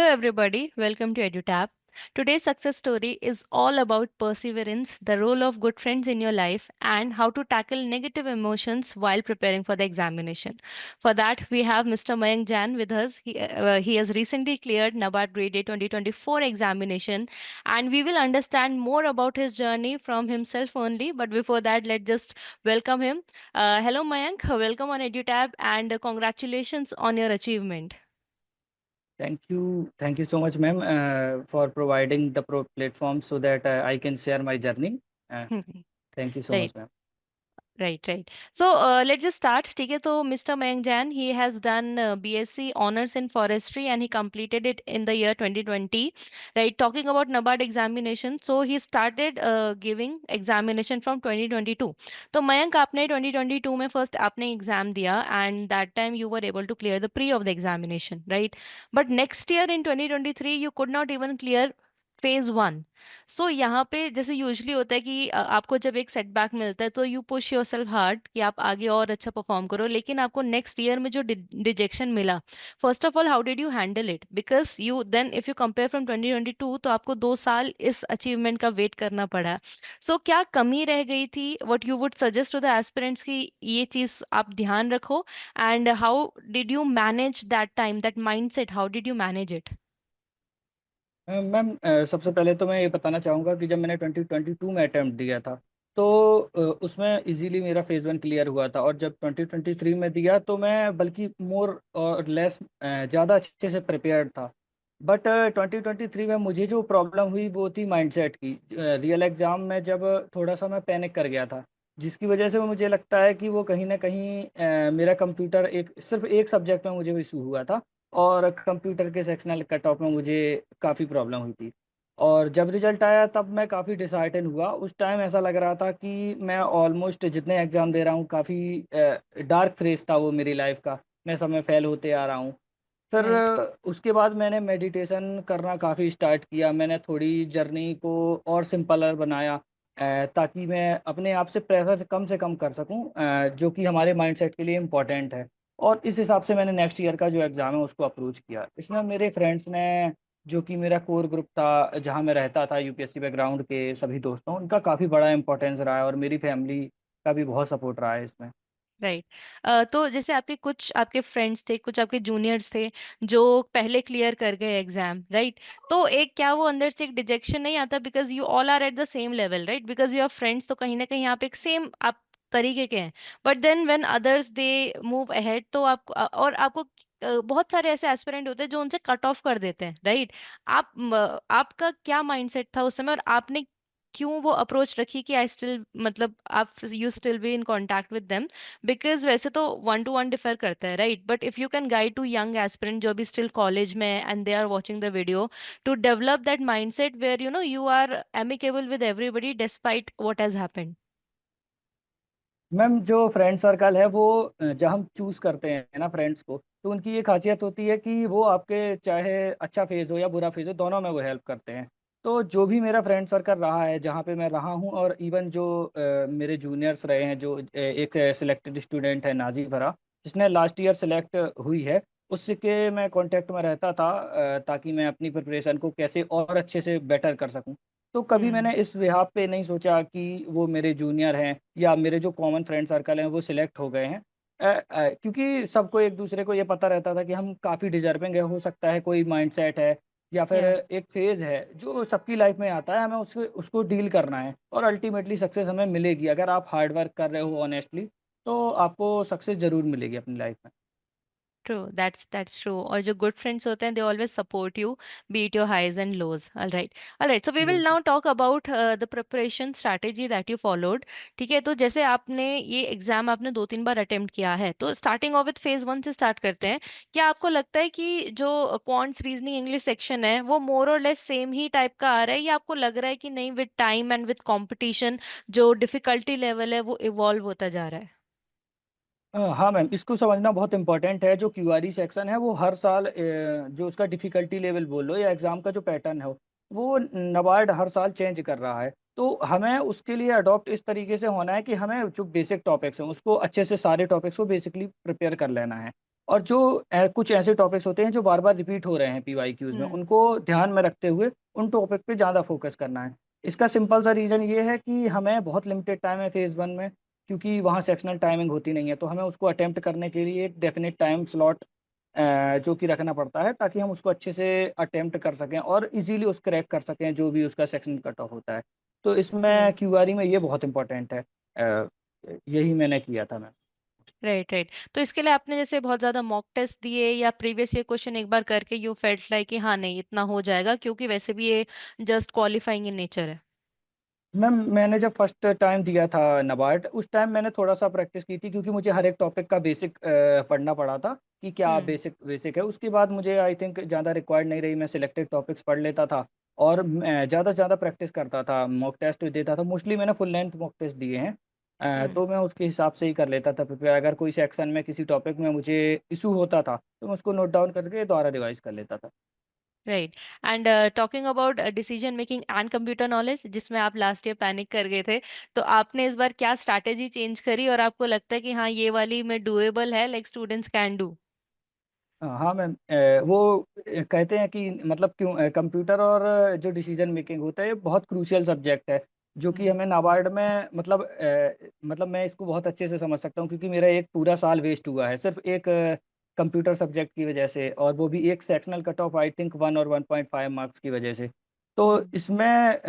everybody, welcome to EduTap. Today's success story is all about perseverance, the role of good friends in your life, and how to tackle negative emotions while preparing for the examination. For that, we have Mr. Mayank Jan with us. He has recently cleared NABARD Grade A 2024 examination, and we will understand more about his journey from himself only. But before that, let's just welcome him. Hello, Mayank. Welcome on EduTap, and congratulations on your achievement. Thank you so much, ma'am, for providing the platform so that I can share my journey. Uh, Thank you so Right. much, ma'am. Right. So let's just start. ठीक है तो Mr. Mayank Jain, he has done BSc honors in forestry and he completed it in the year 2020. Right. Talking about NABARD examination, so he started giving examination from 2022. तो मयंक आपने 2022 में first आपने exam दिया and that time you were able to clear the pre of the examination, right? But next year in 2023 you could not even clear phase 1. सो यहाँ पे जैसे usually होता है कि आपको जब एक सेटबैक मिलता है तो you push your self hard कि आप आगे और अच्छा परफॉर्म करो, लेकिन आपको नेक्स्ट ईयर में जो डिजेक्शन मिला, first of all how did you handle it? Because you then if you compare from 2022 तो आपको 2 साल इस अचीवमेंट का वेट करना पड़ा। सो क्या कमी रह गई थी? What you would suggest to the aspirants कि ये चीज आप ध्यान रखो, and how did you manage that time, that mindset, how did you manage it? Ma'am, सबसे पहले तो मैं ये बताना चाहूँगा कि जब मैंने 2022 में अटैम्प्ट दिया था तो उसमें इजीली मेरा फेज़ 1 क्लियर हुआ था, और जब 2023 में दिया तो मैं बल्कि मोर और लेस ज़्यादा अच्छे से प्रिपेयर्ड था। बट 2023 में मुझे जो प्रॉब्लम हुई वो थी माइंडसेट की। रियल एग्ज़ाम में जब थोड़ा-सा मैं पैनिक कर गया था, जिसकी वजह से वो मुझे लगता है कि वो कहीं न कहीं मेरा कंप्यूटर एक सिर्फ़ एक सब्जेक्ट में मुझे इश्यू हुआ था, और कंप्यूटर के सेक्शनल कट ऑफ में मुझे काफ़ी प्रॉब्लम हुई थी। और जब रिज़ल्ट आया तब मैं काफ़ी डिसहार्टन हुआ। उस टाइम ऐसा लग रहा था कि मैं ऑलमोस्ट जितने एग्ज़ाम दे रहा हूँ काफ़ी डार्क फेज़ था वो मेरी लाइफ़ का। मैं सब में फ़ेल होते आ रहा हूँ। फिर राइट। उसके बाद मैंने मेडिटेशन करना काफ़ी स्टार्ट किया। मैंने थोड़ी जर्नी को और सिंपलर बनाया, ताकि मैं अपने आप से कम कर सकूँ, जो कि हमारे माइंडसेट के लिए इम्पोर्टेंट है। और इस हिसाब से मैंने नेक्स्ट ईयर का जो एग्ज़ाम है उसको अप्रोच किया। इसमें मेरे फ्रेंड्स ने, जो कि मेरा कोर ग्रुप था जहाँ मैं रहता था, यूपीएससी बैकग्राउंड के सभी दोस्तों, उनका काफ़ी बड़ा इम्पोर्टेंस रहा है, और मेरी फैमिली का भी बहुत सपोर्ट रहा है इसमें। राइट। तो जैसे आपके कुछ आपके फ्रेंड्स थे, कुछ आपके जूनियर्स थे जो पहले क्लियर कर गए एग्जाम, राइट? तो एक क्या वो अंदर से एक डिजेक्शन नहीं आता because you all are at the same level, right? Because you are friends, तो कहीं ना कहीं आप एक सेम आप तरीके के हैं। But then when others they move ahead तो आप और आपको बहुत सारे ऐसे एस्पिरेंट होते हैं जो उनसे कट ऑफ कर देते हैं, राइट? आपका क्या माइंडसेट था उस समय और आपने क्यों वो अप्रोच रखी कि आई स्टिल, मतलब आप you still be in contact with them? Because वैसे तो 1 to 1 डिफर करता है, right? But if you can guide to young aspirant जो अभी स्टिल कॉलेज में है and they are watching the video, to develop that mindset where you are amicable with everybody despite what has happened. Ma'am, जो friend circle है वो जब हम choose करते हैं ना फ्रेंड्स को, तो उनकी ये ख़ासियत होती है कि वो आपके चाहे अच्छा फ़ेज़ हो या बुरा फ़ेज़ हो, दोनों में वो हेल्प करते हैं। तो जो भी मेरा फ्रेंड सर्कल रहा है, जहाँ पे मैं रहा हूँ, और इवन जो मेरे जूनियर्स रहे हैं, जो एक सिलेक्टेड स्टूडेंट है नाज़ी भरा, जिसने लास्ट ईयर सेलेक्ट हुई है, उसके मैं कॉन्टैक्ट में रहता था, ताकि मैं अपनी प्रिपरेशन को कैसे और अच्छे से बेटर कर सकूँ। तो कभी हम्म। मैंने इस बिहाफ़ पे नहीं सोचा कि वो मेरे जूनियर हैं या मेरे जो कॉमन फ्रेंड सर्कल हैं वो सिलेक्ट हो गए हैं। क्योंकि सबको एक-दूसरे को ये पता रहता था कि हम काफ़ी डिज़र्विंग है, हो सकता है कोई माइंडसेट है या फिर या एक फ़ेज़ है जो सबकी लाइफ़ में आता है, हमें उसको उसको डील करना है, और अल्टीमेटली सक्सेस हमें मिलेगी। अगर आप हार्ड वर्क कर रहे हो ऑनेस्टली, तो आपको सक्सेस ज़रूर मिलेगी अपनी लाइफ़ में। True, that's true. और जो गुड फ्रेंड्स होते हैं they always support you, be it your highs and lows. Alright, so we will बिल्कुल। Now talk about the preparation strategy that you followed. ठीक है, तो जैसे आपने ये एग्जाम आपने 2-3 बार अटेम्प्ट किया है, तो स्टार्टिंग ऑफ विद फेज 1 से स्टार्ट करते हैं। क्या आपको लगता है कि जो क्वांट्स रीजनिंग इंग्लिश सेक्शन है वो मोर और लेस सेम ही टाइप का आ रहा है, या आपको लग रहा है कि नहीं, with time and with competition जो डिफिकल्टी लेवल है वो इवॉल्व होता जा रहा है? हाँ मैम, इसको समझना बहुत इम्पोर्टेंट है। जो क्यूआरई सेक्शन है वो हर साल जो उसका डिफ़िकल्टी लेवल बोलो या एग्ज़ाम का जो पैटर्न है, वो नबार्ड हर साल चेंज कर रहा है। तो हमें उसके लिए अडॉप्ट इस तरीके से होना है कि हमें जो बेसिक टॉपिक्स हैं उसको अच्छे से, सारे टॉपिक्स को बेसिकली प्रिपेयर कर लेना है। और जो कुछ ऐसे टॉपिक्स होते हैं जो बार बार रिपीट हो रहे हैं पीवाईक्यूज में, हम्म। उनको ध्यान में रखते हुए उन टॉपिक पे ज़्यादा फोकस करना है। इसका सिंपल सा रीज़न ये है कि हमें बहुत लिमिटेड टाइम है फेज़ वन में, क्योंकि वहाँ सेक्शनल टाइमिंग होती नहीं है, तो हमें उसको अटेम्प्ट करने के लिए एक डेफिनेट टाइम स्लॉट जो कि रखना पड़ता है, ताकि हम उसको अच्छे से अटेम्प्ट कर सकें और इजीली उस क्रैक कर सकें जो भी उसका सेक्शन कट ऑफ होता है। तो इसमें क्यूआरई में ये बहुत इंपॉर्टेंट है। यही मैंने किया था मैं। Right right. तो इसके लिए आपने जैसे बहुत ज्यादा मॉक टेस्ट दिए या प्रीवियस ईयर क्वेश्चन एक बार करके यू फेल्ट लाइक कि हाँ नहीं इतना हो जाएगा, क्योंकि वैसे भी ये जस्ट क्वालिफाइंग इन नेचर है। मैम मैंने जब फर्स्ट टाइम दिया था नबार्ड, उस टाइम मैंने थोड़ा सा प्रैक्टिस की थी, क्योंकि मुझे हर एक टॉपिक का बेसिक पढ़ना पड़ा था कि क्या हम्म बेसिक बेसिक है। उसके बाद मुझे आई थिंक ज़्यादा रिक्वायर्ड नहीं रही, मैं सिलेक्टेड टॉपिक्स पढ़ लेता था और ज़्यादा से ज़्यादा प्रैक्टिस करता था, मॉक टेस्ट देता था। मोस्टली मैंने फुल लेंथ मॉक टेस्ट दिए हैं। हम्म। तो मैं उसके हिसाब से ही कर लेता था प्रिपेयर। अगर कोई सेक्शन में किसी टॉपिक में मुझे इशू होता था तो मैं उसको नोट डाउन करके दोबारा रिवाइज कर लेता था। Right. And talking about decision making and computer knowledge, जिसमें आप लास्ट ईयर पैनिक कर गए थे, तो आपने इस बार क्या स्ट्रैटेजी चेंज करी और आपको लगता है कि हाँ ये वाली में डुएबल है, लाइक स्टूडेंट्स कैन डू? हाँ मैम, वो कहते हैं कि मतलब क्यों कंप्यूटर और जो डिसीजन मेकिंग होता है ये बहुत क्रूशियल सब्जेक्ट है, जो कि हम्म हमें नाबार्ड में मतलब मैं इसको बहुत अच्छे से समझ सकता हूँ, क्योंकि मेरा एक पूरा साल वेस्ट हुआ है सिर्फ एक कंप्यूटर सब्जेक्ट की वजह से, और वो भी एक sectional cut of I think 1 और 1.5 मार्क्स की वजह से। तो हम्म इसमें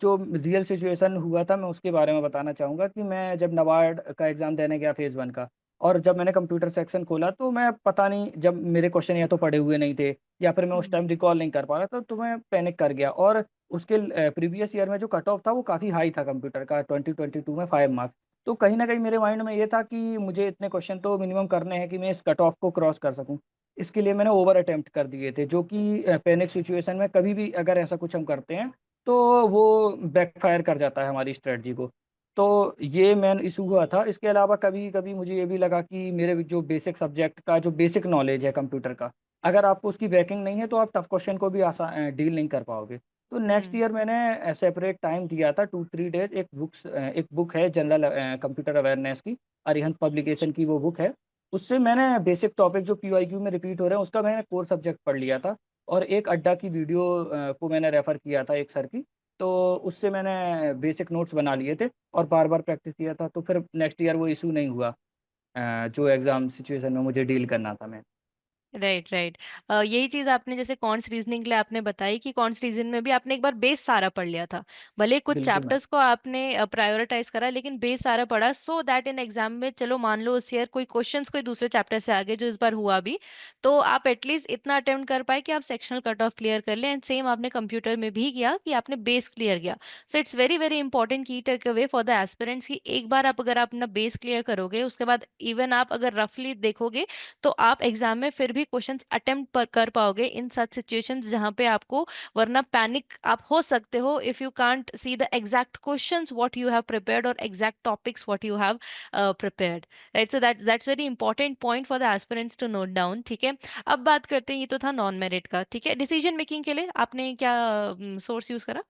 जो रियल सिचुएशन हुआ था मैं उसके बारे में बताना चाहूँगा कि मैं जब नाबार्ड का एग्ज़ाम देने गया फेज़ वन का, और जब मैंने कंप्यूटर सेक्शन खोला तो मैं पता नहीं, जब मेरे क्वेश्चन या तो पढ़े हुए नहीं थे या फिर मैं उस हम्म टाइम रिकॉल नहीं कर पा रहा था, तो मैं पैनिक कर गया। और उसके प्रीवियस ईयर में जो कट ऑफ था वो काफ़ी हाई था कंप्यूटर का, 2022 में 5 मार्क्स। तो कहीं न कहीं मेरे माइंड में ये था कि मुझे इतने क्वेश्चन तो मिनिमम करने हैं कि मैं इस कट ऑफ को क्रॉस कर सकूँ। इसके लिए मैंने ओवर अटेम्प्ट कर दिए थे, जो कि पैनिक सिचुएशन में कभी भी अगर ऐसा कुछ हम करते हैं, तो वो बैकफायर कर जाता है हमारी स्ट्रैटेजी को। तो ये मेन इशू हुआ था। इसके अलावा कभी-कभी मुझे ये भी लगा कि मेरे भी जो बेसिक सब्जेक्ट का जो बेसिक नॉलेज है कंप्यूटर का, अगर आपको उसकी बैकिंग नहीं है तो आप टफ क्वेश्चन को भी डील नहीं कर पाओगे। तो नेक्स्ट हम्म ईयर मैंने सेपरेट टाइम दिया था 2-3 डेज़, एक बुक है जनरल कंप्यूटर अवेयरनेस की, अरिहंत पब्लिकेशन की वो बुक है। उससे मैंने बेसिक टॉपिक जो पीवाईक्यू में रिपीट हो रहे हैं उसका मैंने कोर सब्जेक्ट पढ़ लिया था, और एक अड्डा की वीडियो को मैंने रेफ़र किया था एक सर की। तो उससे मैंने बेसिक नोट्स बना लिए थे और बार-बार प्रैक्टिस किया था, तो फिर नेक्स्ट ईयर वो इश्यू नहीं हुआ जो एग्ज़ाम सिचुएशन में मुझे डील करना था मैं। Right right. यही चीज आपने जैसे कॉन्ट्स रीजनिंग के लिए आपने बताई कि कॉन्ट्स रीजनिंग में भी आपने एक बार बेस सारा पढ़ लिया था। भले कुछ बिल्कुल मैम। चैप्टर्स को आपने प्रायोरिटाइज करा, लेकिन बेस सारा पढ़ा, सो दैट इन एग्जाम में चलो मान लो उस ईयर कोई क्वेश्चंस कोई दूसरे चैप्टर से आगे, जो इस बार हुआ भी, तो आप एटलीस्ट इतना अटेम्प्ट कर पाए कि आप सेक्शनल कट ऑफ क्लियर कर लें। एंड सेम आपने कंप्यूटर में भी किया कि आपने बेस क्लियर किया। So it's very very important की take away for the aspirants कि एक बार आप अगर आप अपना बेस क्लियर करोगे, उसके बाद इवन आप अगर रफली देखोगे तो आप एग्जाम में फिर भी क्वेश्चंस अटेम्प्ट कर पाओगे इन सच सिचुएशंस जहां पे आपको, वरना पैनिक आप हो सकते हो if you can't see the exact questions what you have prepared or exact topics what you have prepared. Right, so that's very important point for the aspirants to note down. ठीक है, अब बात करते हैं, ये तो था नॉन मेरिट का। ठीक है, डिसीजन मेकिंग के लिए आपने क्या सोर्स यूज करा?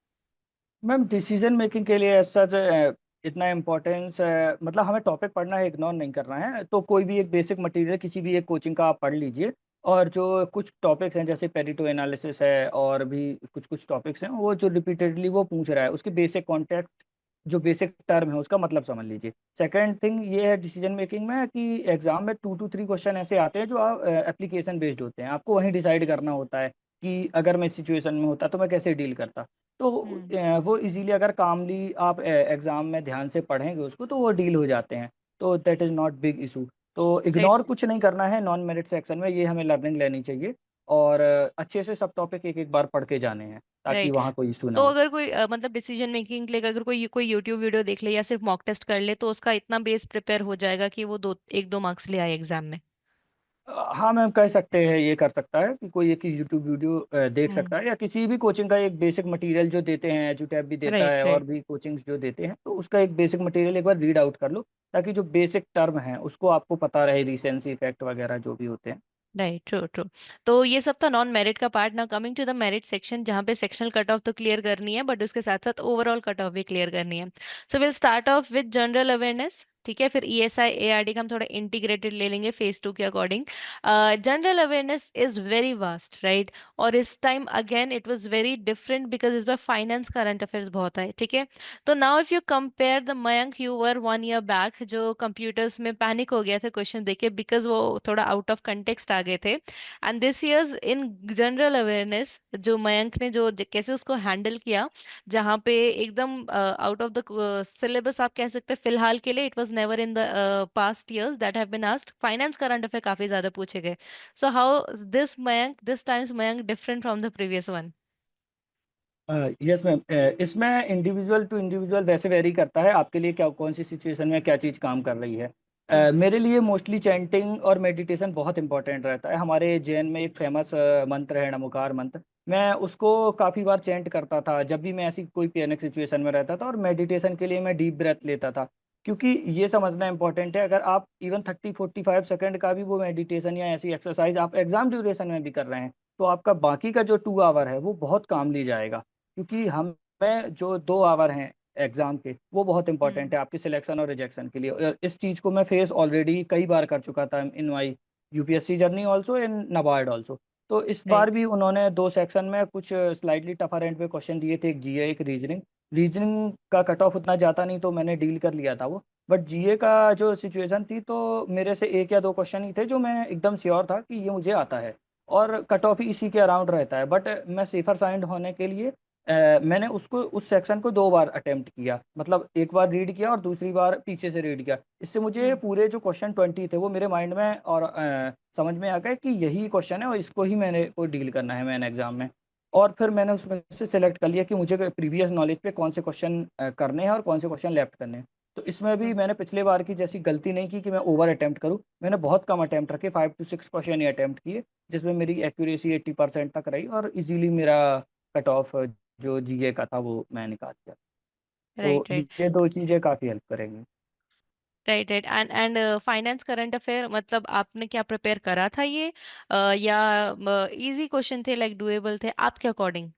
मैम डिसीजन मेकिंग के लिए एज़ सच इतना इम्पोर्टेंस मतलब हमें टॉपिक पढ़ना है, इग्नोर नहीं करना है। तो कोई भी एक बेसिक मटीरियल किसी भी एक कोचिंग का आप पढ़ लीजिए, और जो कुछ टॉपिक्स हैं जैसे पेरेटो एनालिसिस है और भी कुछ-कुछ टॉपिक्स हैं, वो जो रिपीटेडली वो पूछ रहा है, उसके बेसिक कॉन्टेक्स्ट जो बेसिक टर्म है उसका मतलब समझ लीजिए। सेकंड थिंग ये है डिसीजन मेकिंग में कि एग्ज़ाम में 2 टू 3 क्वेश्चन ऐसे आते हैं जो एप्लीकेशन बेस्ड होते हैं। आपको वहीं डिसाइड करना होता है कि अगर मैं इस सिचुएशन में होता तो मैं कैसे डील करता। तो हम्म। वो इज़िली अगर कामली आप एग्ज़ाम में ध्यान से पढ़ेंगे उसको तो वो डील हो जाते हैं। तो that is not big issue. तो राइट इग्नोर कुछ नहीं करना है नॉन मेरिट सेक्शन में, ये हमें लर्निंग लेनी चाहिए, और अच्छे से सब टॉपिक एक-एक बार पढ़ के जाने हैं, ताकि राइट। वहाँ कोई इश्यू ना तो हो। अगर कोई मतलब डिसीजन मेकिंग के लिए अगर कोई कोई यूट्यूब वीडियो देख ले या सिर्फ मॉक टेस्ट कर ले, तो उसका इतना बेस प्रिपेयर हो जाएगा कि वो दो एक दो मार्क्स ले आए एग्जाम में? हाँ मैम, कह सकते हैं ये कर सकता है कि कोई एक यूट्यूब वीडियो देख हम्म। सकता है, या किसी भी कोचिंग का एक बेसिक मटेरियल जो देते हैं, एजुटैब भी देता राइट है और राइट। भी कोचिंग्स जो देते हैं, तो उसका एक बेसिक मटेरियल एक बार रीड आउट कर लो, ताकि जो बेसिक टर्म है उसको आपको पता रहे, रिसेंसी इफेक्ट वगैरह जो भी होते हैं। Right, true true. तो ये सब था नॉन मेरिट का पार्ट। ना coming to the merit section, जहाँ पे सेक्शनल कट ऑफ तो क्लियर करनी है, बट उसके साथ साथ ओवरऑल कट ऑफ भी क्लियर करनी है। So will start off with general awareness. ठीक है, फिर ईएसआई एआरडी का हम थोड़ा इंटीग्रेटेड ले लेंगे फेज 2 के according. General awareness is very vast, right. और इस time again it was very different because इस बार फाइनेंस करंट अफेयर्स बहुत है, ठीक है। तो now if you compare the Mayank you were 1 year back, जो कंप्यूटर्स में पैनिक हो गया था क्वेश्चन देखे बिकॉज वो थोड़ा आउट ऑफ कंटेक्स्ट आ गए थे। And this years in general awareness जो मयंक ने जो कैसे उसको हैंडल किया, जहाँ पे एकदम आउट ऑफ द सिलेबस आप कह सकते हैं फिलहाल के लिए, it was never in the past years that have been asked, finance current affair काफी ज्यादा पूछे गए। So how this Mayank, this times Mayank different from the previous one? Yes ma'am, इसमें इंडिविजुअल टू इंडिविजुअल वैसे वेरी करता है आपके लिए क्या कौन सी सिचुएशन में क्या चीज़ काम कर रही है। हम्म। मेरे लिए मोस्टली चैंटिंग और मेडिटेशन बहुत इंपॉर्टेंट रहता है। हमारे जैन में एक फेमस मंत्र है नमोकार मंत्र, मैं उसको काफ़ी बार चैंट करता था जब भी मैं ऐसी कोई पैनिक सिचुएशन में रहता था, और मेडिटेशन के लिए मैं डीप ब्रेथ लेता था। क्योंकि ये समझना इंपॉर्टेंट है, अगर आप इवन 30-45 सेकंड का भी वो मेडिटेशन या ऐसी एक्सरसाइज आप एग्जाम ड्यूरेशन में भी कर रहे हैं, तो आपका बाकी का जो 2 आवर है वो बहुत कामली जाएगा। क्योंकि हमें जो 2 आवर हैं एग्जाम के वो बहुत इंपॉर्टेंट हम्म। है आपके सिलेक्शन और रिजेक्शन के लिए। इस चीज़ को मैं फेस ऑलरेडी कई बार कर चुका था in my UPSC journey also, in NABARD also. तो इस बार राइट। भी उन्होंने 2 सेक्शन में कुछ स्लाइटली टफर एंड पे क्वेश्चन दिए थे, एक जीए एक रीजनिंग। रीजनिंग का कट ऑफ उतना जाता नहीं, तो मैंने डील कर लिया था वो। बट जीए का जो सिचुएशन थी, तो मेरे से एक या दो क्वेश्चन ही थे जो मैं एकदम श्योर था कि ये मुझे आता है, और कट ऑफ ही इसी के अराउंड रहता है। बट मैं सेफर साइड होने के लिए मैंने उसको उस सेक्शन को 2 बार अटेम्प्ट किया, मतलब एक बार रीड किया और दूसरी बार पीछे से रीड किया। इससे मुझे हम्म। पूरे जो क्वेश्चन 20 थे वो मेरे माइंड में और समझ में आ गया कि यही क्वेश्चन है और इसको ही मैंने को डील करना है मैंने एग्जाम में। और फिर मैंने उसमें से सेलेक्ट कर लिया कि मुझे प्रीवियस नॉलेज पे कौन से क्वेश्चन करने हैं और कौन से क्वेश्चन लेफ्ट करने हैं। तो इसमें भी हम्म। मैंने पिछले बार की जैसी गलती नहीं की कि मैं ओवर अटेम्प्ट करूँ। मैंने बहुत कम अटेम्प्ट रखे, 5 to 6 क्वेश्चन ही अटेम्प्ट किए, जिसमें मेरी एक्यूरेसी 80% तक रही, और इजीली मेरा कट ऑफ जो जीए का था वो मैं निकाल दिया। तो राइट, राइट। ये 2 चीज़ें काफ़ी हेल्प करेंगी। Right, right. And finance current affair मतलब आपने क्या प्रिपेयर करा था ये, या इजी क्वेश्चन थे, लाइक डुएबल थे आपके अकॉर्डिंग?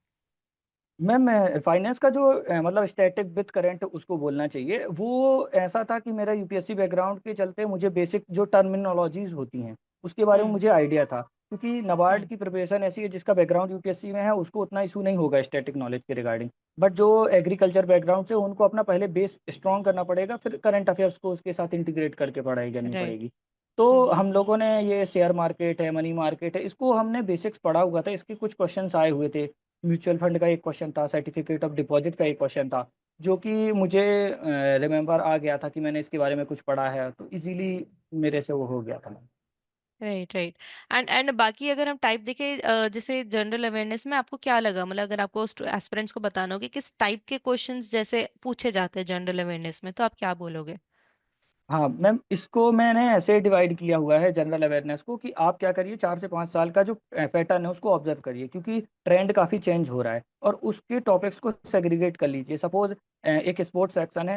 मैम, फाइनेंस का जो मतलब स्टैटिक विथ करंट उसको बोलना चाहिए, वो ऐसा था कि मेरा यूपीएससी बैकग्राउंड के चलते मुझे बेसिक जो टर्मिनोलॉजीज होती हैं उसके बारे में हम्म। मुझे आइडिया था। क्योंकि नबार्ड हम्म। की प्रिपरेशन ऐसी है जिसका बैकग्राउंड यूपीएससी में है उसको उतना इशू नहीं होगा स्टैटिक नॉलेज के रिगार्डिंग। बट जो एग्रीकल्चर बैकग्राउंड से उनको अपना पहले बेस स्ट्रॉन्ग करना पड़ेगा, फिर करंट अफेयर्स को उसके साथ इंटीग्रेट करके पढ़ाई करनी राइट। पड़ेगी। तो हम लोगों ने ये शेयर मार्केट है, मनी मार्केट है, इसको हमने बेसिक्स पढ़ा हुआ था, इसके कुछ क्वेश्चंस आए हुए थे। म्यूचुअल फंड का एक क्वेश्चन था, सर्टिफिकेट ऑफ डिपॉजिट का एक क्वेश्चन था, जो कि मुझे रिमेंबर आ गया था कि मैंने इसके बारे में कुछ पढ़ा है, तो इजीली मेरे से वो हो गया था। Right, right. एंड बाकी अगर हम टाइप देखें, जैसे जनरल अवेयरनेस में आपको क्या लगा, मतलब अगर आपको एस्पिरेंट्स को बताना हो कि किस टाइप के क्वेश्चंस जैसे पूछे जाते हैं जनरल अवेयरनेस में, तो आप क्या बोलोगे? हाँ मैम, इसको मैंने ऐसे डिवाइड किया हुआ है जनरल अवेयरनेस को कि आप क्या करिए, 4 से 5 साल का जो पैटर्न है उसको ऑब्जर्व करिए, क्योंकि ट्रेंड काफ़ी चेंज हो रहा है, और उसके टॉपिक्स को सेग्रीगेट कर लीजिए। सपोज एक स्पोर्ट्स सेक्शन है,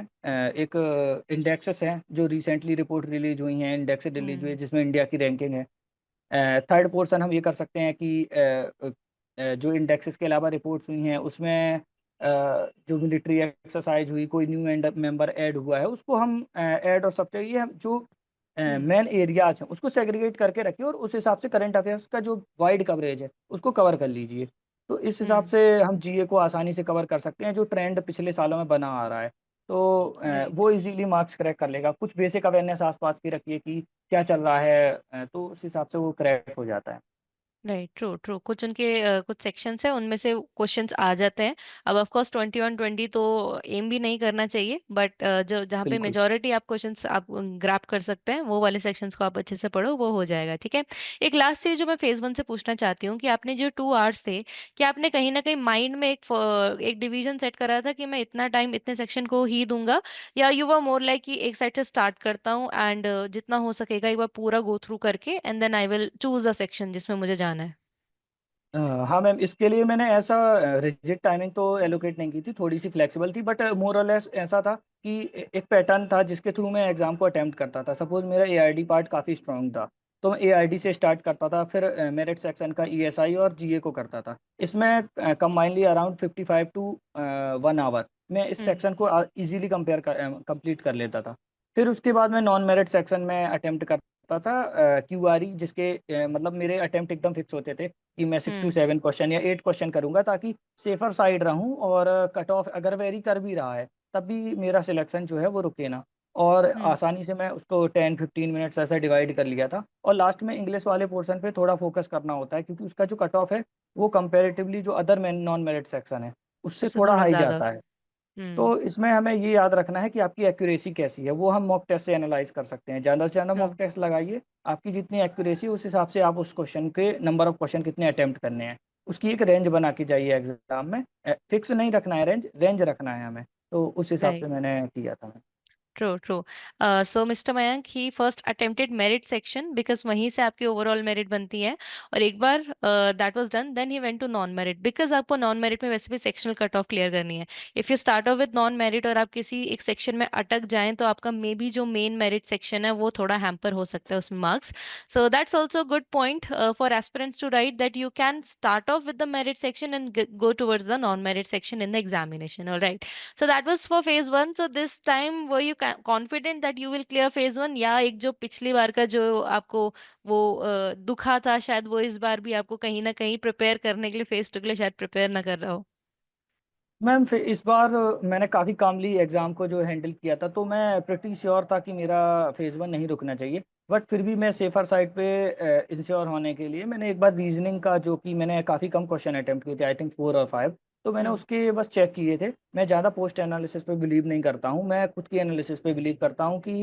एक इंडेक्सेस हैं जो रिसेंटली रिपोर्ट रिलीज हुई हैं, इंडेक्स रिलीज हुई है हम्म। जिसमें इंडिया की रैंकिंग है। थर्ड पोर्शन हम ये कर सकते हैं कि जो इंडेक्सेस के अलावा रिपोर्ट्स हुई हैं उसमें जो मिलिट्री एक्सरसाइज हुई, कोई न्यू मेंबर ऐड हुआ है, उसको हम ऐड और सब चाहिए हम जो हम्म। मेन एरियाज हैं उसको सेग्रीगेट करके रखिए, और उस हिसाब से करंट अफेयर्स का जो वाइड कवरेज है उसको कवर कर लीजिए। तो इस हिसाब हम्म। से हम जीए को आसानी से कवर कर सकते हैं, जो ट्रेंड पिछले सालों में बना आ रहा है। तो राइट, वो इजीली मार्क्स क्रैक कर लेगा। कुछ बेसिक अवेयरनेस आसपास की रखिए कि क्या चल रहा है, तो उस हिसाब से वो क्रैक हो जाता है। राइट। True, true. कुछ उनके कुछ सेक्शंस है उनमें से क्वेश्चंस आ जाते हैं। अब ऑफ कोर्स 21-20 तो एम भी नहीं करना चाहिए, बट जो जहाँ पे बिल्कुल। मेजोरिटी आप क्वेश्चंस आप ग्रैप कर सकते हैं वो वाले सेक्शंस को आप अच्छे से पढ़ो, वो हो जाएगा, ठीक है। एक लास्ट चीज जो मैं फेज 1 से पूछना चाहती हूँ कि आपने जो 2 आवर्स थे, क्या आपने कहीं ना कहीं माइंड में एक डिवीजन सेट करा था कि मैं इतना टाइम इतने सेक्शन को ही दूंगा, या यू वर मोर लाइक कि एक साइड से स्टार्ट करता हूँ एंड जितना हो सकेगा एक बार पूरा गो थ्रू करके and then I will choose a section जिसमें मुझे जाना है? हाँ मैम, इसके लिए मैंने ऐसा रिजिड टाइमिंग तो एलोकेट नहीं की थी, थोड़ी सी फ्लेक्सिबल थी, बट मोर और लेस ऐसा था कि एक पैटर्न था जिसके थ्रू मैं एग्जाम को अटेम्प्ट करता था। सपोज मेरा एआरडी पार्ट काफ़ी स्ट्रांग था, तो मैं एआरडी से स्टार्ट करता था, फिर मेरिट सेक्शन का ईएसआई और जीए को करता था। इसमें कंबाइनली अराउंड 55 to 1 आवर मैं इस हम्म। सेक्शन को इजीली कंप्लीट कर लेता था। फिर उसके बाद मैं नॉन मेरिट सेक्शन में अटेम्प्ट करता था क्यूआरई, जिसके मतलब मेरे अटेम्प्ट एकदम फिक्स होते थे कि मैं 6 to 7 क्वेश्चन या 8 क्वेश्चन करूंगा, ताकि सेफर साइड रहूं, और कट ऑफ अगर वेरी कर भी रहा है तब भी मेरा सिलेक्शन जो है वो रुके ना। और हम्म। आसानी से मैं उसको 10-15 मिनट्स ऐसा डिवाइड कर लिया था। और लास्ट में इंग्लिश वाले पोर्शन पे थोड़ा फोकस करना होता है, क्योंकि उसका जो कट ऑफ है वो कंपेरेटिवली जो अदर नॉन मेरिट सेक्शन है उससे उससे थोड़ा थोड़ा हाई ज्यादा जाता होता है। है। हम्म। तो इसमें हमें ये याद रखना है कि आपकी एक्यूरेसी कैसी है, वो हम मॉक टेस्ट से एनालाइज कर सकते हैं। ज़्यादा से ज़्यादा मॉक ट्रू। टेस्ट लगाइए, आपकी जितनी एक्यूरेसी उस हिसाब से आप उस क्वेश्चन के नंबर ऑफ क्वेश्चन कितने अटेम्प्ट करने हैं उसकी एक रेंज बना के जाइए एग्जाम में। फिक्स नहीं रखना है, रेंज रेंज रखना है हमें। तो उस हिसाब से राइट। मैंने किया था। True, true. So Mr. Mayank, he first attempted merit section because वहीं से आपकी overall merit बनती है। और एक बार that was done, then he went to non merit because आपको non merit में वैसे भी sectional cut off clear करनी है। If you start off with non merit और आप किसी एक section में अटक जाएं तो आपका मे बी जो main merit section है वो थोड़ा hamper हो सकता है उसमें marks। So that's also a good point for aspirants to write that you can start off with the merit section and go towards the non merit section in the examination. All right. So that was for phase one. So this time were you confident that you will clear phase one, या एक जो पिछली बार का जो आपको वो दुखा था शायद वो इस बार भी आपको कहीं ना कहीं प्रिपेयर करने के लिए फेस टू के लिए शायद प्रिपेयर ना कर रहा हो? मैम फिर इस बार मैंने काफ़ी कामली एग्ज़ाम को जो हैंडल किया था, तो मैं प्रिटी श्योर था कि मेरा फेज़ वन नहीं रुकना चाहिए। बट फिर भी मैं सेफ़र साइड पे इंश्योर होने के लिए मैंने एक बार रीजनिंग का, जो कि मैंने काफ़ी कम क्वेश्चन अटेम्प्ट किए थे, आई थिंक 4 और 5, तो मैंने हम्म। उसके बस चेक किए थे। मैं ज़्यादा पोस्ट एनालिसिस पे बिलीव नहीं करता हूँ, मैं खुद की एनालिसिस पे बिलीव करता हूँ कि